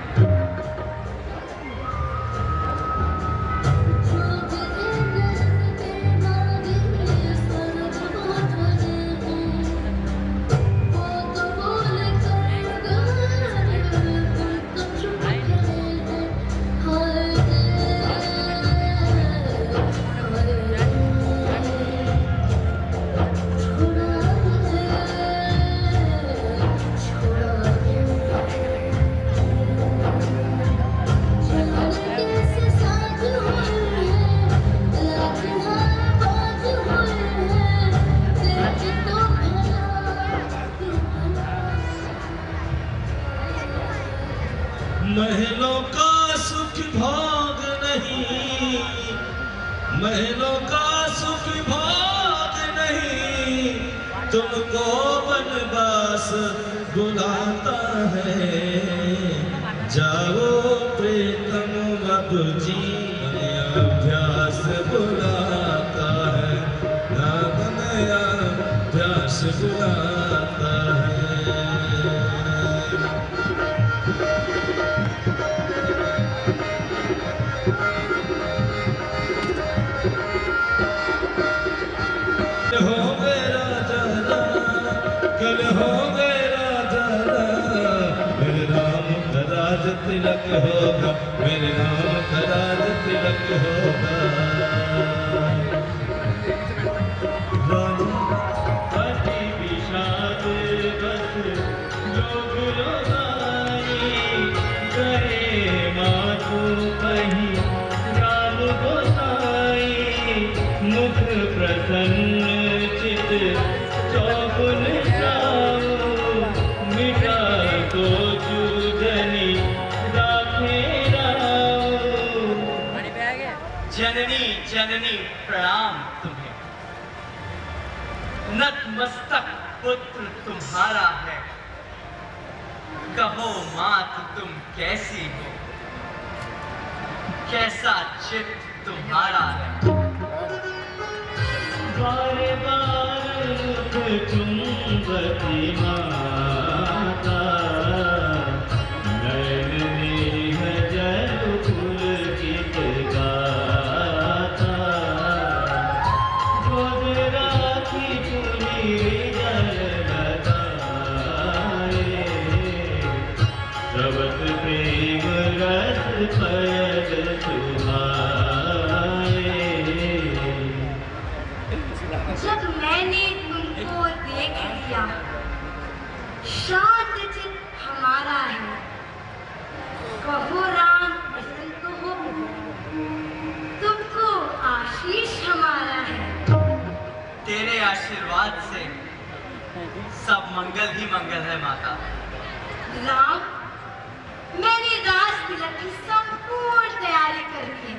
महलों का सुख भोग नहीं, महलों का सुख भोग नहीं, तुमको बनवास बुलाता है। जाओ प्रीतम अब जीने अभ्यास बुलाता है, नागन अभ्यास बुलाता है। तिलक होगा, मेरे नाम का राज तिलक होगा। अति विषाद बस जोग रोगाई, करे मातु कहीं राम गोसाई। मुख प्रसन्न चित चौगुन साओ, मिटा तो चूजनी जननी जननी प्रणाम तुम्हें, नतमस्तक पुत्र तुम्हारा है। कहो मात तुम कैसी हो, कैसा चित्त तुम्हारा है। बारे बार मुख चुंबती माता, जब मैंने तुमको देख लिया, शांत चित्त हमारा है। कहो राम प्रसन्न तो हो, तुमको आशीष हमारा है। तेरे आशीर्वाद से सब मंगल ही मंगल है माता। राम, मैंने राज तिलक की संपूर्ण तैयारी कर ली है।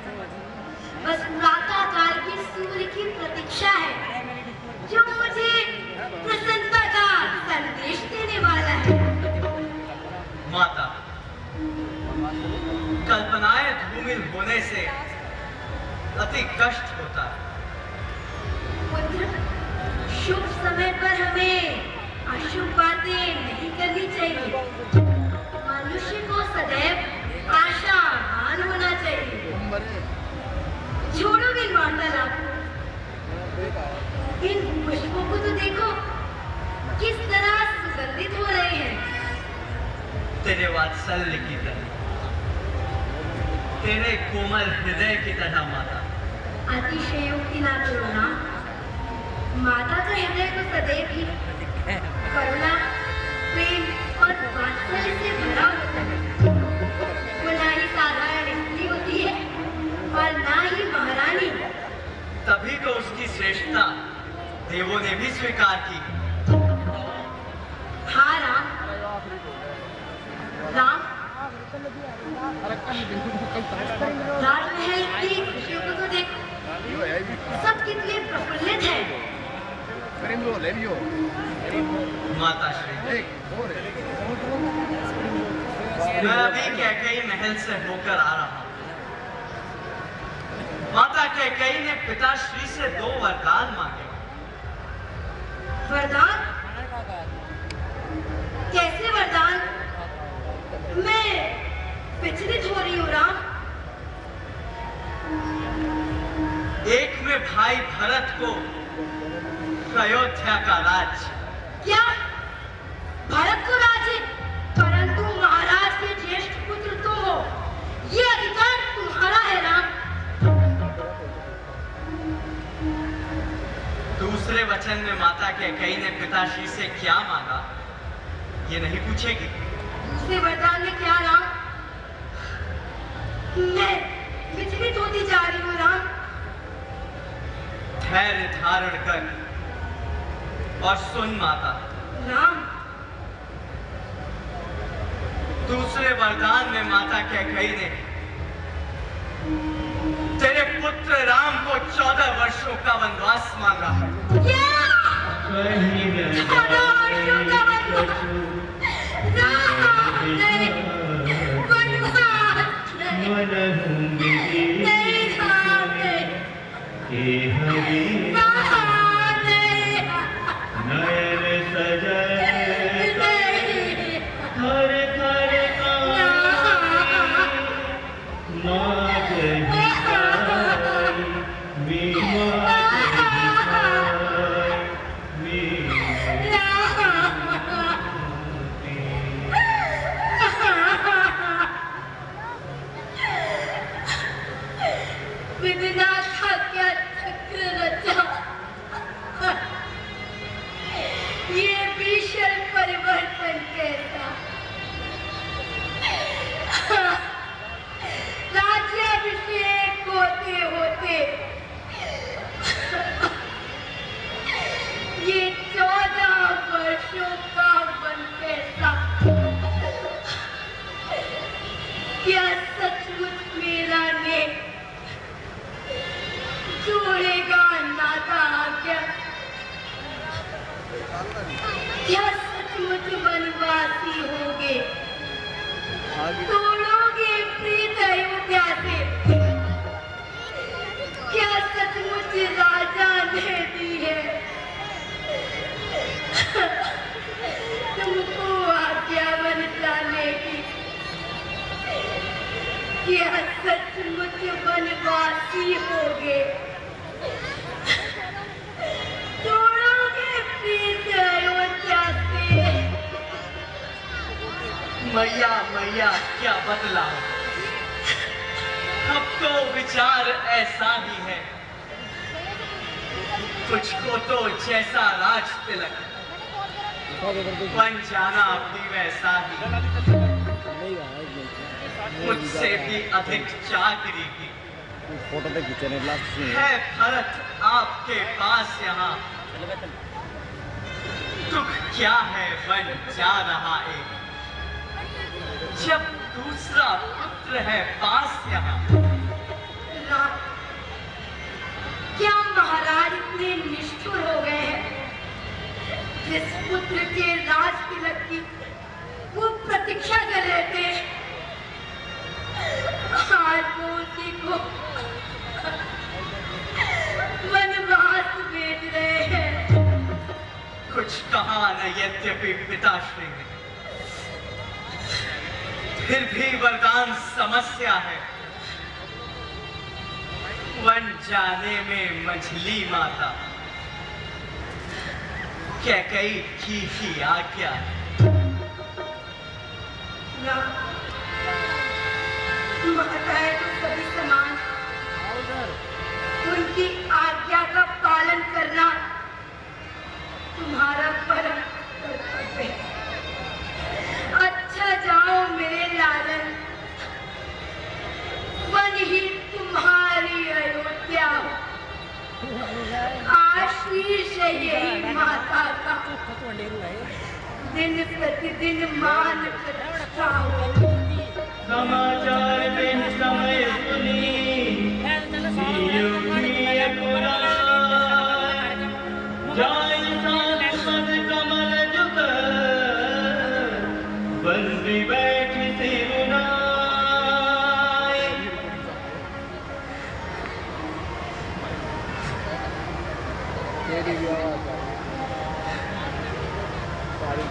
बस प्रातःकाल के सूर्य की प्रतीक्षा है, जो मुझे प्रसन्नता का संदेश देने वाला है। माता, कल्पनाएं धूमिल होने से अति कष्ट होता है। पुत्र, शुभ समय पर हमें अशुभ बातें नहीं करनी चाहिए। मनुष्य को सदैव आशावान होना चाहिए। छोड़ो इन वार्तालाप, इन पुष्पों को तो देखो किस तरह सुगंधित हो रहे हैं। तेरे वात्सल्य की तरह, तेरे कोमल हृदय की तरह माता। अतिशयोक्ति ना करो ना। माता का हृदय तो सदैव ही करुणा, प्रेम और वात्सल्य से भरा होता है। वो ना ही साधारण स्त्री होती है और ना ही महारानी। तभी तो उसकी श्रेष्ठता देवों ने भी स्वीकार की। हाँ राम, राम, राजमहल की खुशियों को तो देखो, सब कितने प्रफुल्लित हैं। माता श्री, मैं अभी कैकेयी महल से होकर आ रहा हूँ। कैकेयी ने पिताश्री से 2 वरदान मांगे। वरदान? कैसे वरदान? मैं विचलित हो रही हूँ राम। एक में भाई भरत को अयोध्या का राज्य। क्या? भारत को राज्य? परंतु महाराज के ज्येष्ठ पुत्र तुम हो, ये अधिकार तुम्हारा है राम। दूसरे वचन में माता कैकेयी ने पिताश्री से क्या मांगा, ये नहीं पूछेगी। दूसरे वरदान में क्या राम? मैं विचलित होती जा रही हूँ राम। धैर्य धारण कर और सुन माता। राम, दूसरे वरदान में माता कैकेयी ने तेरे पुत्र राम को 14 वर्षों का वनवास मांगा है। क्या? कहीं न 14 वर्षों का वनवास? राम, नहीं, वनवास नहीं। मन होंगे नहीं राम, नहीं। हे हरि राम, नहीं। नयन सजय नहीं। थर थर माँ कही विधिनाथ का क्या चक्र रचा, ये भीषण परिवर्तन कैसा। राज्याभिषेक होते होते ये 14 वर्षों का वन कैसा। क्या सचमुच मेरा ने जोड़ेगा नाता क्या? क्या सचमुच वनवासी होगे, तोड़ोगे प्रीत अयोध्या से? क्या सचमुच राजा ने दी है तुमको आज्ञा बन जाने की? क्या सचमुच वनवासी होगे, तोड़ोगे प्रीत अयोध्या से? मैया मैया क्या बदला, अब तो विचार ऐसा ही है। तुझको तो जैसा राज तिलक बन जाना भी वैसा ही, मुझसे भी अधिक चाकरी की है भरत आपके पास यहाँ। दुख क्या है बन जा रहा एक, जब दूसरा पुत्र है पास यहाँ। राम, क्या महाराज इतने निष्ठुर हो गए हैं? जिस पुत्र के राज तिलक की वो प्रतीक्षा कर रहे थे, आज वो उसी को वनवास भेज रहे हैं। कुछ कहा न यद्यपि पिताश्री ने, फिर भी वरदान समस्या है। वन जाने में मझली माता कैकेयी की ही आज्ञा है। माताएं तो सभी समान, उनकी आज्ञा का पालन करना तुम्हारा परम कर्तव्य है। अच्छा जाओ मेरे लालन, वन ही तुम्हारी अयोध्या हो। आशीष है यही माता का, दिन प्रतिदिन मान प्रतिष्ठा हो। समाचार बिन समय सुनी जाय साथ मद कमल जुग बंदी बैठ सिरुनाय। तेरी भी आवाज आ रही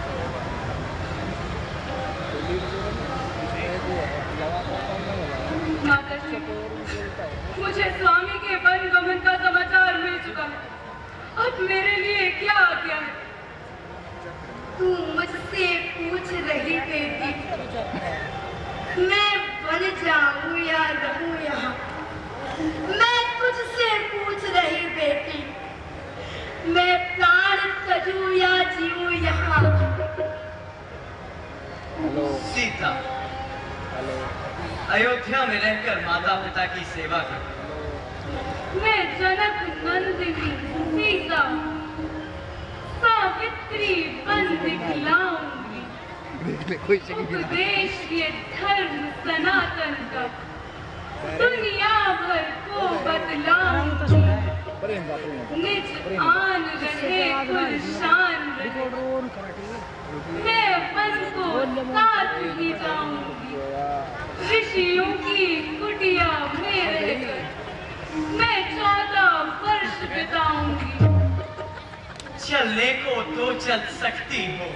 मुझे स्वामी के वन गमन का समाचार मिल चुका है। अब मेरे लिए क्या आज्ञा है? तू मुझसे पूछ रही बेटी, मैं बन जाऊं या रहूं यहाँ? मैं तुझसे पूछ रही बेटी, मैं प्राण तजूं या जीऊं यहाँ? सीता, अयोध्या में रहकर माता पिता की सेवा कर। मैं जनक नंदिनी सीता सावित्री बन दिखलाऊंगी। उपदेश ये धर्म सनातन का दुनिया भर को बतलाऊंगी। निज आन रहे कुल शान रहे, मैं वन को साथ ही जाऊंगी। ऋषियों की कुटिया में रहकर मैं 14 वर्ष बिताऊंगी। चलने को तो चल सकती हो,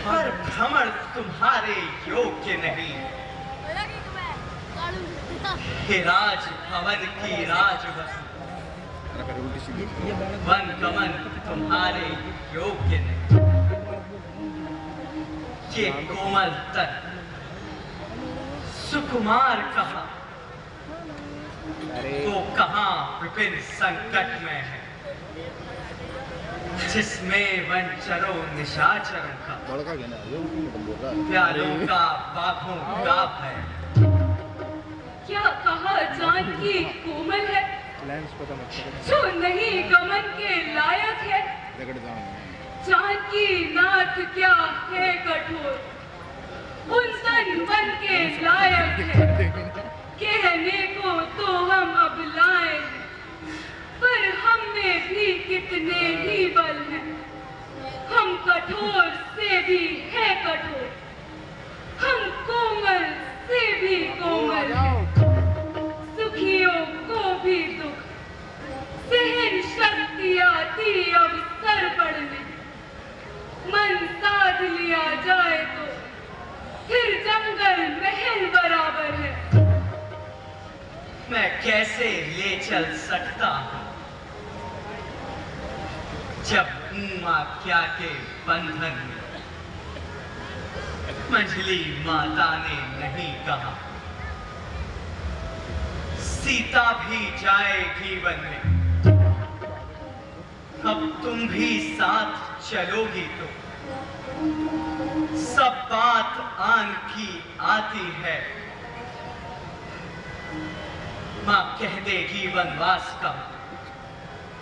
पर भ्रमण तुम्हारे योग्य नहीं। हे राज भवन की राजवस्तु, वन गमन तुम्हारे योग्य नहीं। ये कोमल तन सुकुमार कहाँ, तो कहाँ विपिन संकट में है, जिसमें वंचरों निशाचरों का, प्यालों का बाघों का भय। क्या कहा जानकी कोमल है, जो नहीं गमन के लायक है? जानकी नाथ क्या है कठोर, उन तन वन के लायक है। कहने को तो हम अब लाए, पर हम में भी कितने ही बल हैं। हम कठोर से भी है कठोर, हम कोमल से भी कोमल हैं। सुखियों को भी दुख सहन शक्ति आती अवसर पड़ने। मन साध लिया जाए तो फिर जंगल महल बराबर है। मैं कैसे ले चल सकता हूँ, जब हूँ आज्ञा के बंधन में। मंझली माता ने नहीं कहा सीता भी जाएगी वन में। अब तुम भी साथ चलोगी तो सब बात आन की आती है। मां कह देगी वनवास का,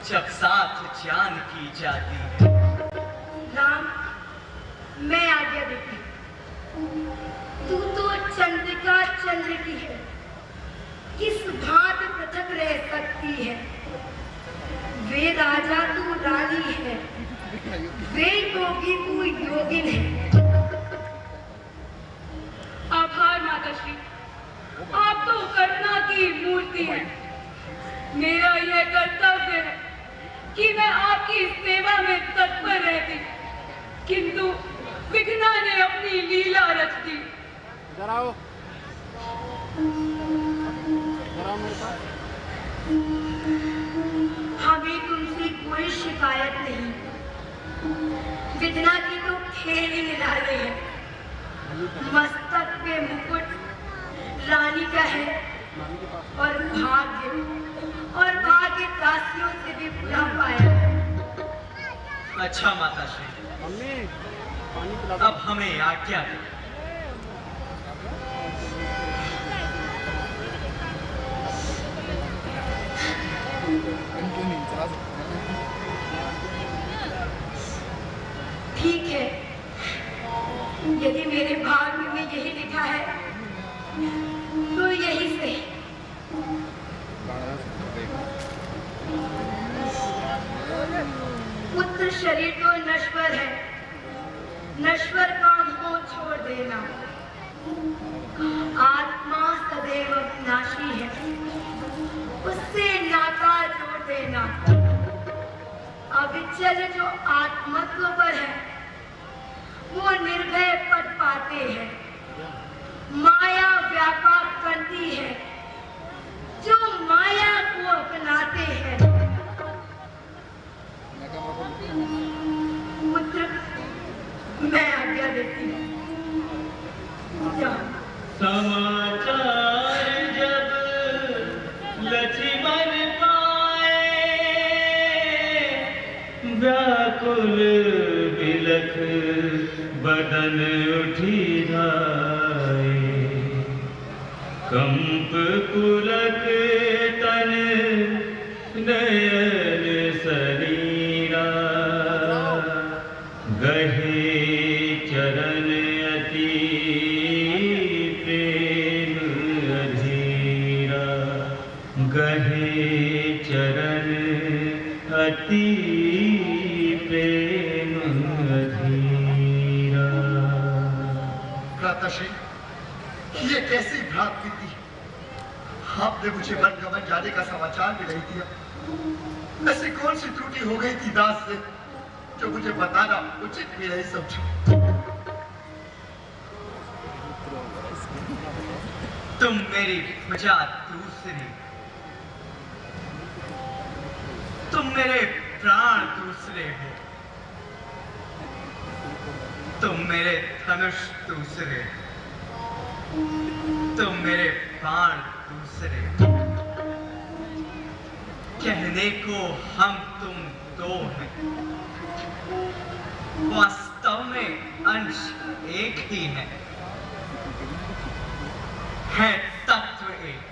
जब साथ जान की जाती है। राम, मैं आज्ञा देती हूँ। तू तो चंद्रिका चंद्र की है, किस भांत पृथक रह सकती है। वे राजा तू रानी है, वे योगी तू योगिन है। आभार माताश्री, आप तो करुणा की मूर्ति हैं। मेरा यह कर्तव्य है कि मैं आपकी सेवा में तत्पर रहती, किंतु विघ्ना ने अपनी लीला रच दी। जराओ मेरे पास। हमें तुमसे कोई शिकायत नहीं। विघ्ना की तो खेल ही निराले है। मस्तक पे मुकुट रानी का है, और भाग्य दासियों से भी बुला पाया है। अच्छा माताश्री, अब हमें आज्ञा दे। ठीक है, यदि मेरे भाग्य में यही लिखा है तो यही सही। पुत्र शरीर तो नश्वर है, नश्वर का मोह छोड़ देना। आत्मा सदैव विनाशी है, उससे नाता जोड़ देना। चल जो आत्मत्व पर है वो निर्भय पद पाते हैं। माया व्यापार करती है जो माया को अपनाते हैं। पुत्र, मैं आज्ञा देती हूँ। समाचार जब लक्ष्मण पाए, व्याकुल बिलख बदन उठी जाए, कंप पुलक तन नयन शरीरा, गहे चरण अति प्रेम अधीरा, गहे चरण अति प्रेम अधीरा। भ्राताश्री, ये कैसी भ्रात बीती? आपने मुझे वनगमन जाने का समाचार भी नहीं दिया। ऐसी कौन सी त्रुटि हो गई थी दास से जो मुझे बताना उचित भी नहीं समझा। तुम मेरी भुजा दूसरी, तुम मेरे प्राण दूसरे हो, तुम मेरे धनुष दूसरे, तुम मेरे बाण दूसरे। कहने को हम तुम दो हैं, वास्तव में अंश एक ही है तत्व एक,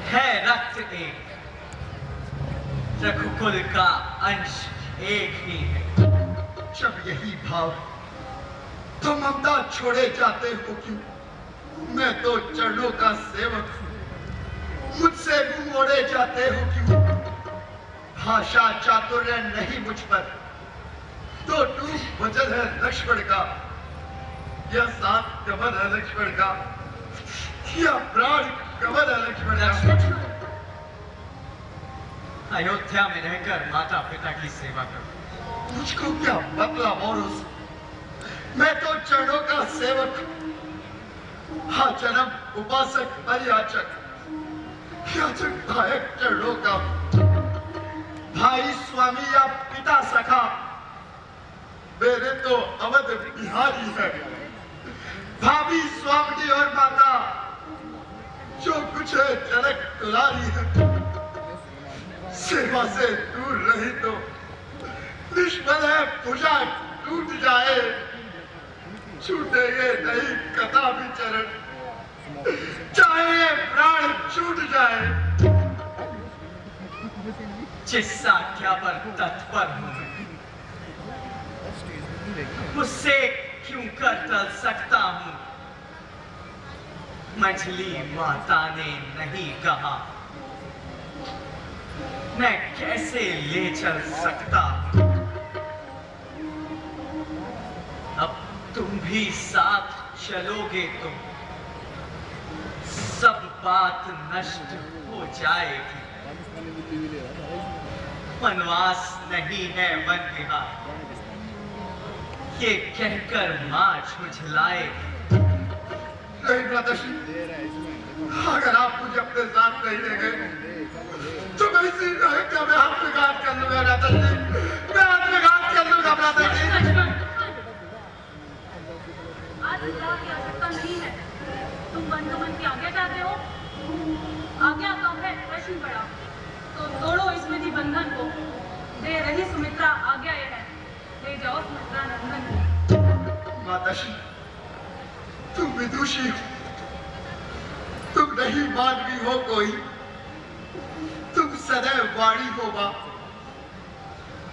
है रक्त एक, रघुकुल का अंश एक ही है। जब यही भाव तो ममता छोड़े जाते हो क्यों? मैं तो चरणों का सेवक हूं, मुझसे मुंह मोड़े जाते हो क्यों? भाषा चातुर्य नहीं मुझ पर, तो टूक वचन है लक्ष्मण का, या सात कमल है लक्ष्मण का, या प्राण कमल है लक्ष्मण का। अयोध्या में रहकर माता पिता की सेवा करो। मुझको क्या मतलब और उस, मैं तो चरणों का सेवक, हाँ जन्म उपासक परियाचक, याचक भायक चरणों का, भाई स्वामी या पिता सखा, मेरे तो अवध बिहारी है। भाभी स्वामी और माता जो कुछ है जनक दुलारी है। सेवा से दूर रही तो निष्फल है भुजा टूट जाए, छूटेंगे नहीं कदापि चरण, चाहे प्राण छूट जाए। जिस आज्ञा पर तत्पर हूं मुझसे क्यों कर टल सकता हूं? मछली माता ने नहीं कहा, मैं कैसे ले चल सकता? अब तुम भी साथ चलोगे तो सब बात नष्ट हो जाएगी। वनवास नहीं है वन विहार, ये कहकर मां झुझलाए। नहीं भ्राताश्री, अगर आप मुझे अपने साथ नहीं ले गए तो मैं इसी क्या मैं आत्मघात कर लूंगा भ्राताश्री, मैं आत्मघात कर लूंगा भ्राताश्री। आज विवाह की आवश्यकता नहीं है, तुम वनगमन की आज्ञा चाहते हो? आज्ञा कम है प्रश्न बड़ा, तो तोड़ो इस विधि बंधन को। दे रही सुमित्रा आज्ञा यह है, ले जाओ सुमित्रा नंदन को। माताश्री, तुम विदुषी हो, तुम नहीं मानवी हो कोई, तुम सदैव वाणी हो मां।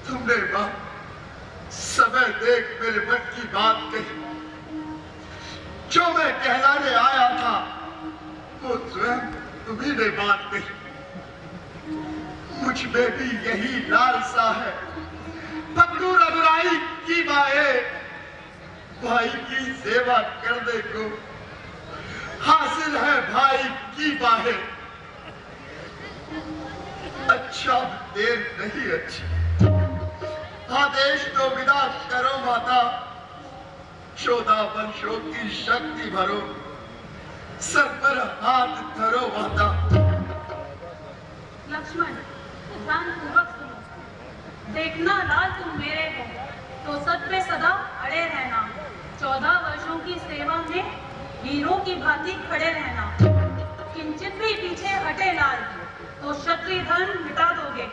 तुमने मां समय देख मेरे मन की बात कही, जो मैं कहलाने आया था वो स्वयं तुम्ही ने बात कही। मुझ में भी यही लालसा है, पत्तू रघुराई की माए, भाई की सेवा करने को हासिल है भाई की बाहें। अच्छा देर नहीं अच्छी, आदेश तो विदा करो माता, 14 वर्षों की शक्ति भरो, सर पर हाथ धरो माता। लक्ष्मण, ध्यानपूर्वक सुनो। देखना लाल तुम मेरे हो तो सत पे सदा अड़े रहना। 14 वर्षों की सेवा में हीरों की भांति खड़े रहना। किंचित भी पीछे हटे लाल तो क्षत्रिय धर्म मिटा दोगे।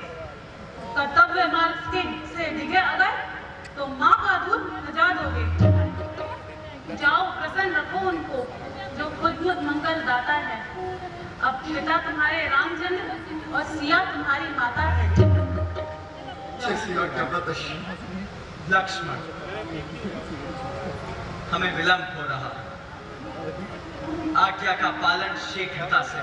कर्तव्य मार्ग से डिगे अगर तो माँ का दूध हजा दोगे। जाओ, प्रसन्न रखो उनको जो खुद मुद मंगल दाता है। अब पिता तुम्हारे रामचंद्र और सिया तुम्हारी माता है। लक्ष्मण, हमें विलंब हो रहा, आज्ञा का पालन शीघ्रता से।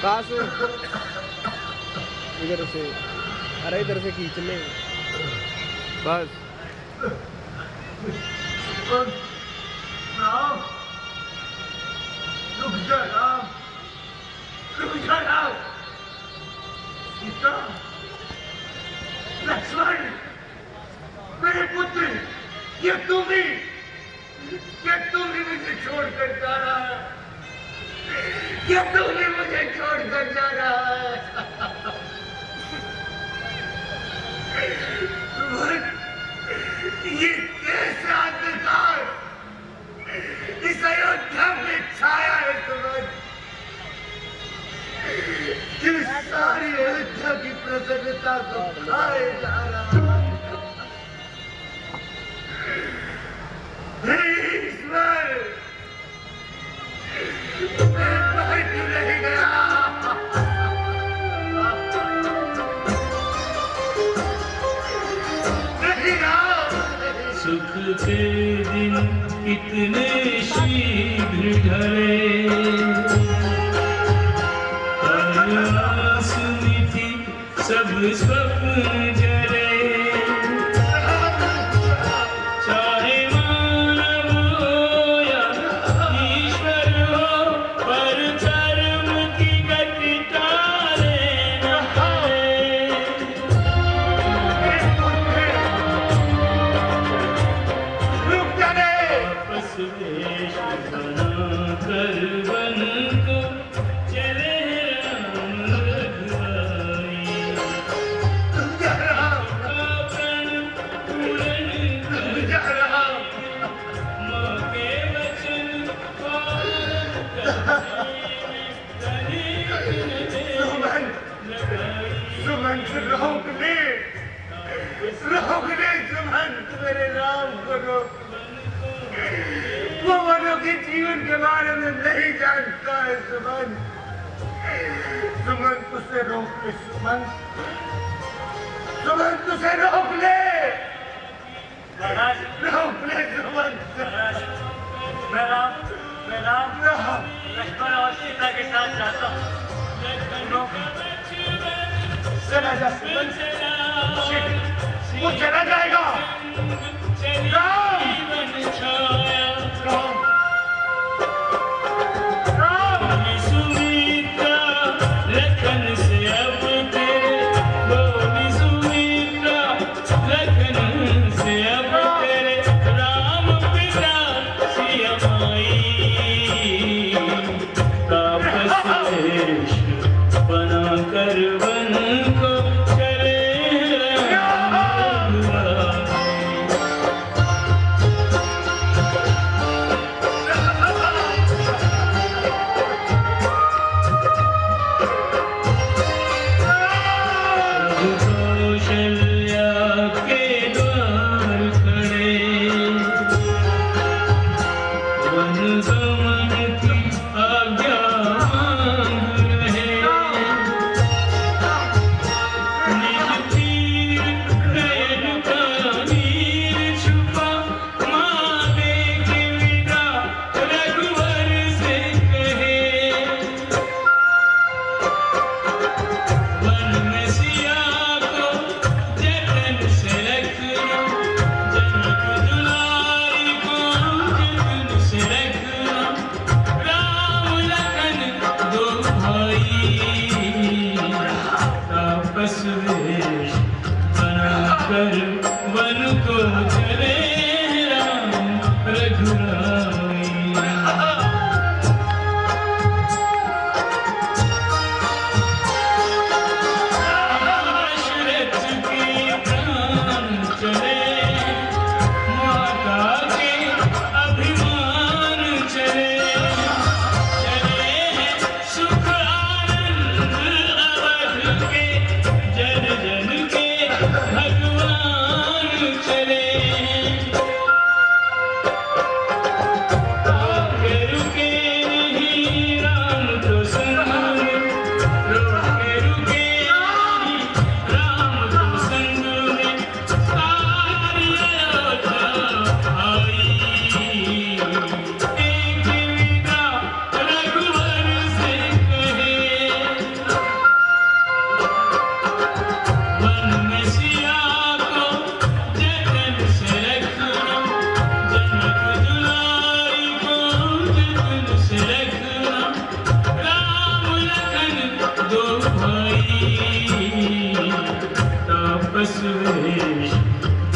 कहाँ से? इधर से। अरे इधर से खींच ले बस। राम, रुक जा राम, रुक जा राम। सीता, लक्ष्मण, मेरे पुत्र, ये तुम भी मुझे छोड़कर जा रहा है? क्या तुम भी मुझे छोड़कर जा रहा है? ये कैसा अंधकार इस अयोध्या में छाया है सुमन, कि सारी अयोध्या की प्रसन्नता को खाए जा रहा है। हे ईश्वर, मैं मर क्यों नहीं गया? सुख के दिन कितने शीघ्र ढले, आस मिथी सब स्वप्न जले। चाहे मानव हो या ईश्वर हो, पर कर्म की गति टाले न पाए। वेश बनाकर वन को चले राम रघुराई। प्रण पूरन कर माँ के वचन पालन सुमन, रोक ले सुमन, मेरे राम को रोक। वो वनों के जीवन के बारे में नहीं जानता है सुमन। सुमन, तुझे रोक ले सुमन, तुझे रोक ले। रोक ले सुमन। मैं राम लक्ष्मण और सीता के साथ जाता हूँ। चला जा सुमन, वो चला जाएगा। राम, सुमित्रा लखन से अब तेरे, बोली सुमित्रा लखन से अब तेरे, राम पिता सिया माई। तापस वेश बनाकर वन को चले राम रघुराई। कौशल्या के द्वार खड़े, वन गमन की आज्ञा मांग रहे। निज तीर नयन का नीर छुपा, माने के विदा रघुवर से कहे। वन में सिया को जतन से रखना, जनक दुलारी को जतन से रखना। राम लखन दो भाई, तापस वेश बनाकर वन को चले राम रघुराई। दशरथ के प्राण चले, माता के अभिमान चले। चले सुख आनंद अवध के, जन जन के भगवान चले।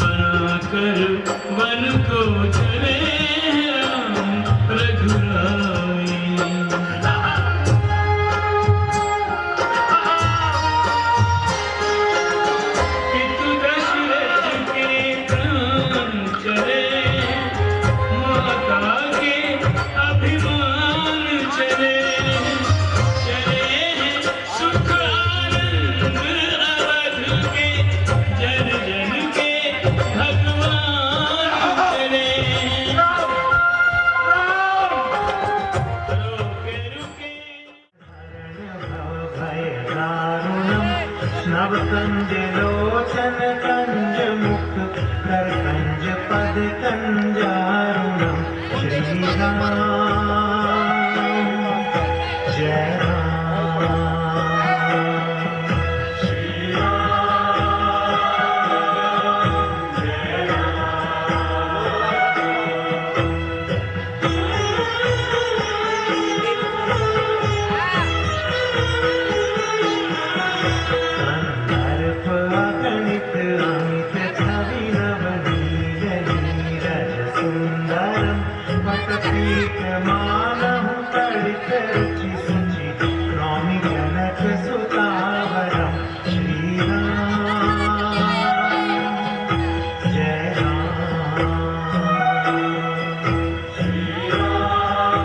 बनाकर वन को चले राम रघुराई। पितु दशरथ के प्राण चले, माता के अभिमान चले, चले हैं सुख आनंद अवध के, जन जन के भगवान चले। रुके रुके भय दारुणम नव कंज लोचन कंज मुख कर कंज पद कंजारुणम। श्री राम जय राम श्री राम जय संदर्भ अगणित अमित छवि नवनील नीरज सुंदरम वटपीठ मानहु तड़ित रुचि सुचि नौमि जनक सुतावरम। श्री राम जय राम श्री राम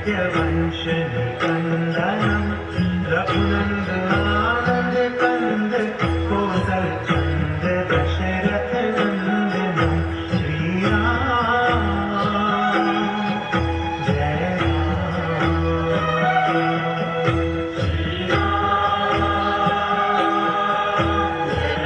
जय वंश निकंदनम रघुनंद आनंद कंद कौशल चंद दशरथ नंदनम। श्री राम जय राम श्री राम जय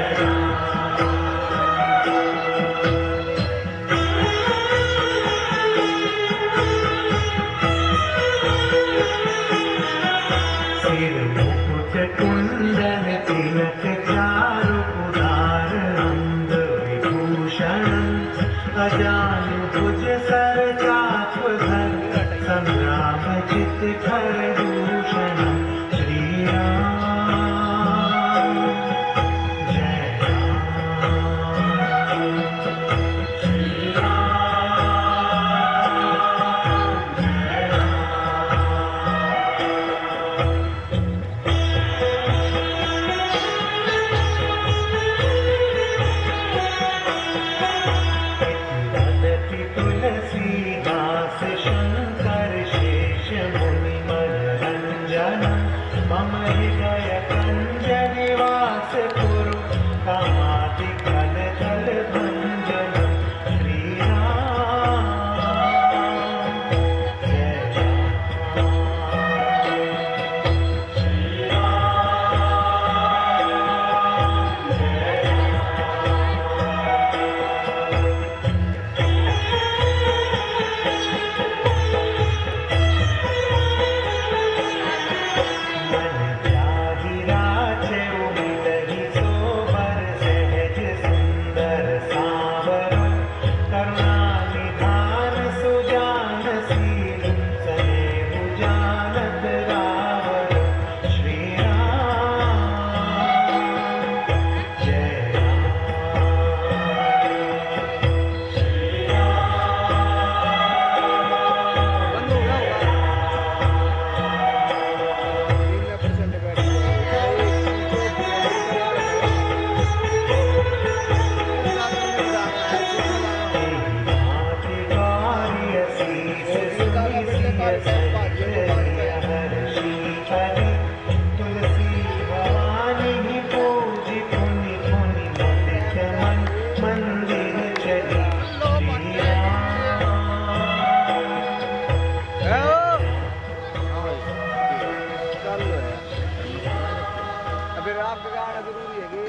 सिर मुकुट कुंडल तिलक चारु उदार अंग विभूषण अजानु भुज सर चाप धर संग्राम चित खर दूषण। श्री राम जय राम श्री राम जय तुलसीदास शंकर शेष मुनि मनरंजन मम हृदय कंज निवास कुरु कामादि कल कल भंजन। श्री राम जय राम श्री राम जय मन जाहि राचे उमितहि सोबर सहज सुंदर सांवर करुणानिधान सुजान शील सनेहु जानत रावर। श्री राम जय राम श्री तुलसी भवानी पूज पुनि पुनि मुदित मन मंदिर चली। श्री अभी आपका गाना जरूरी है कि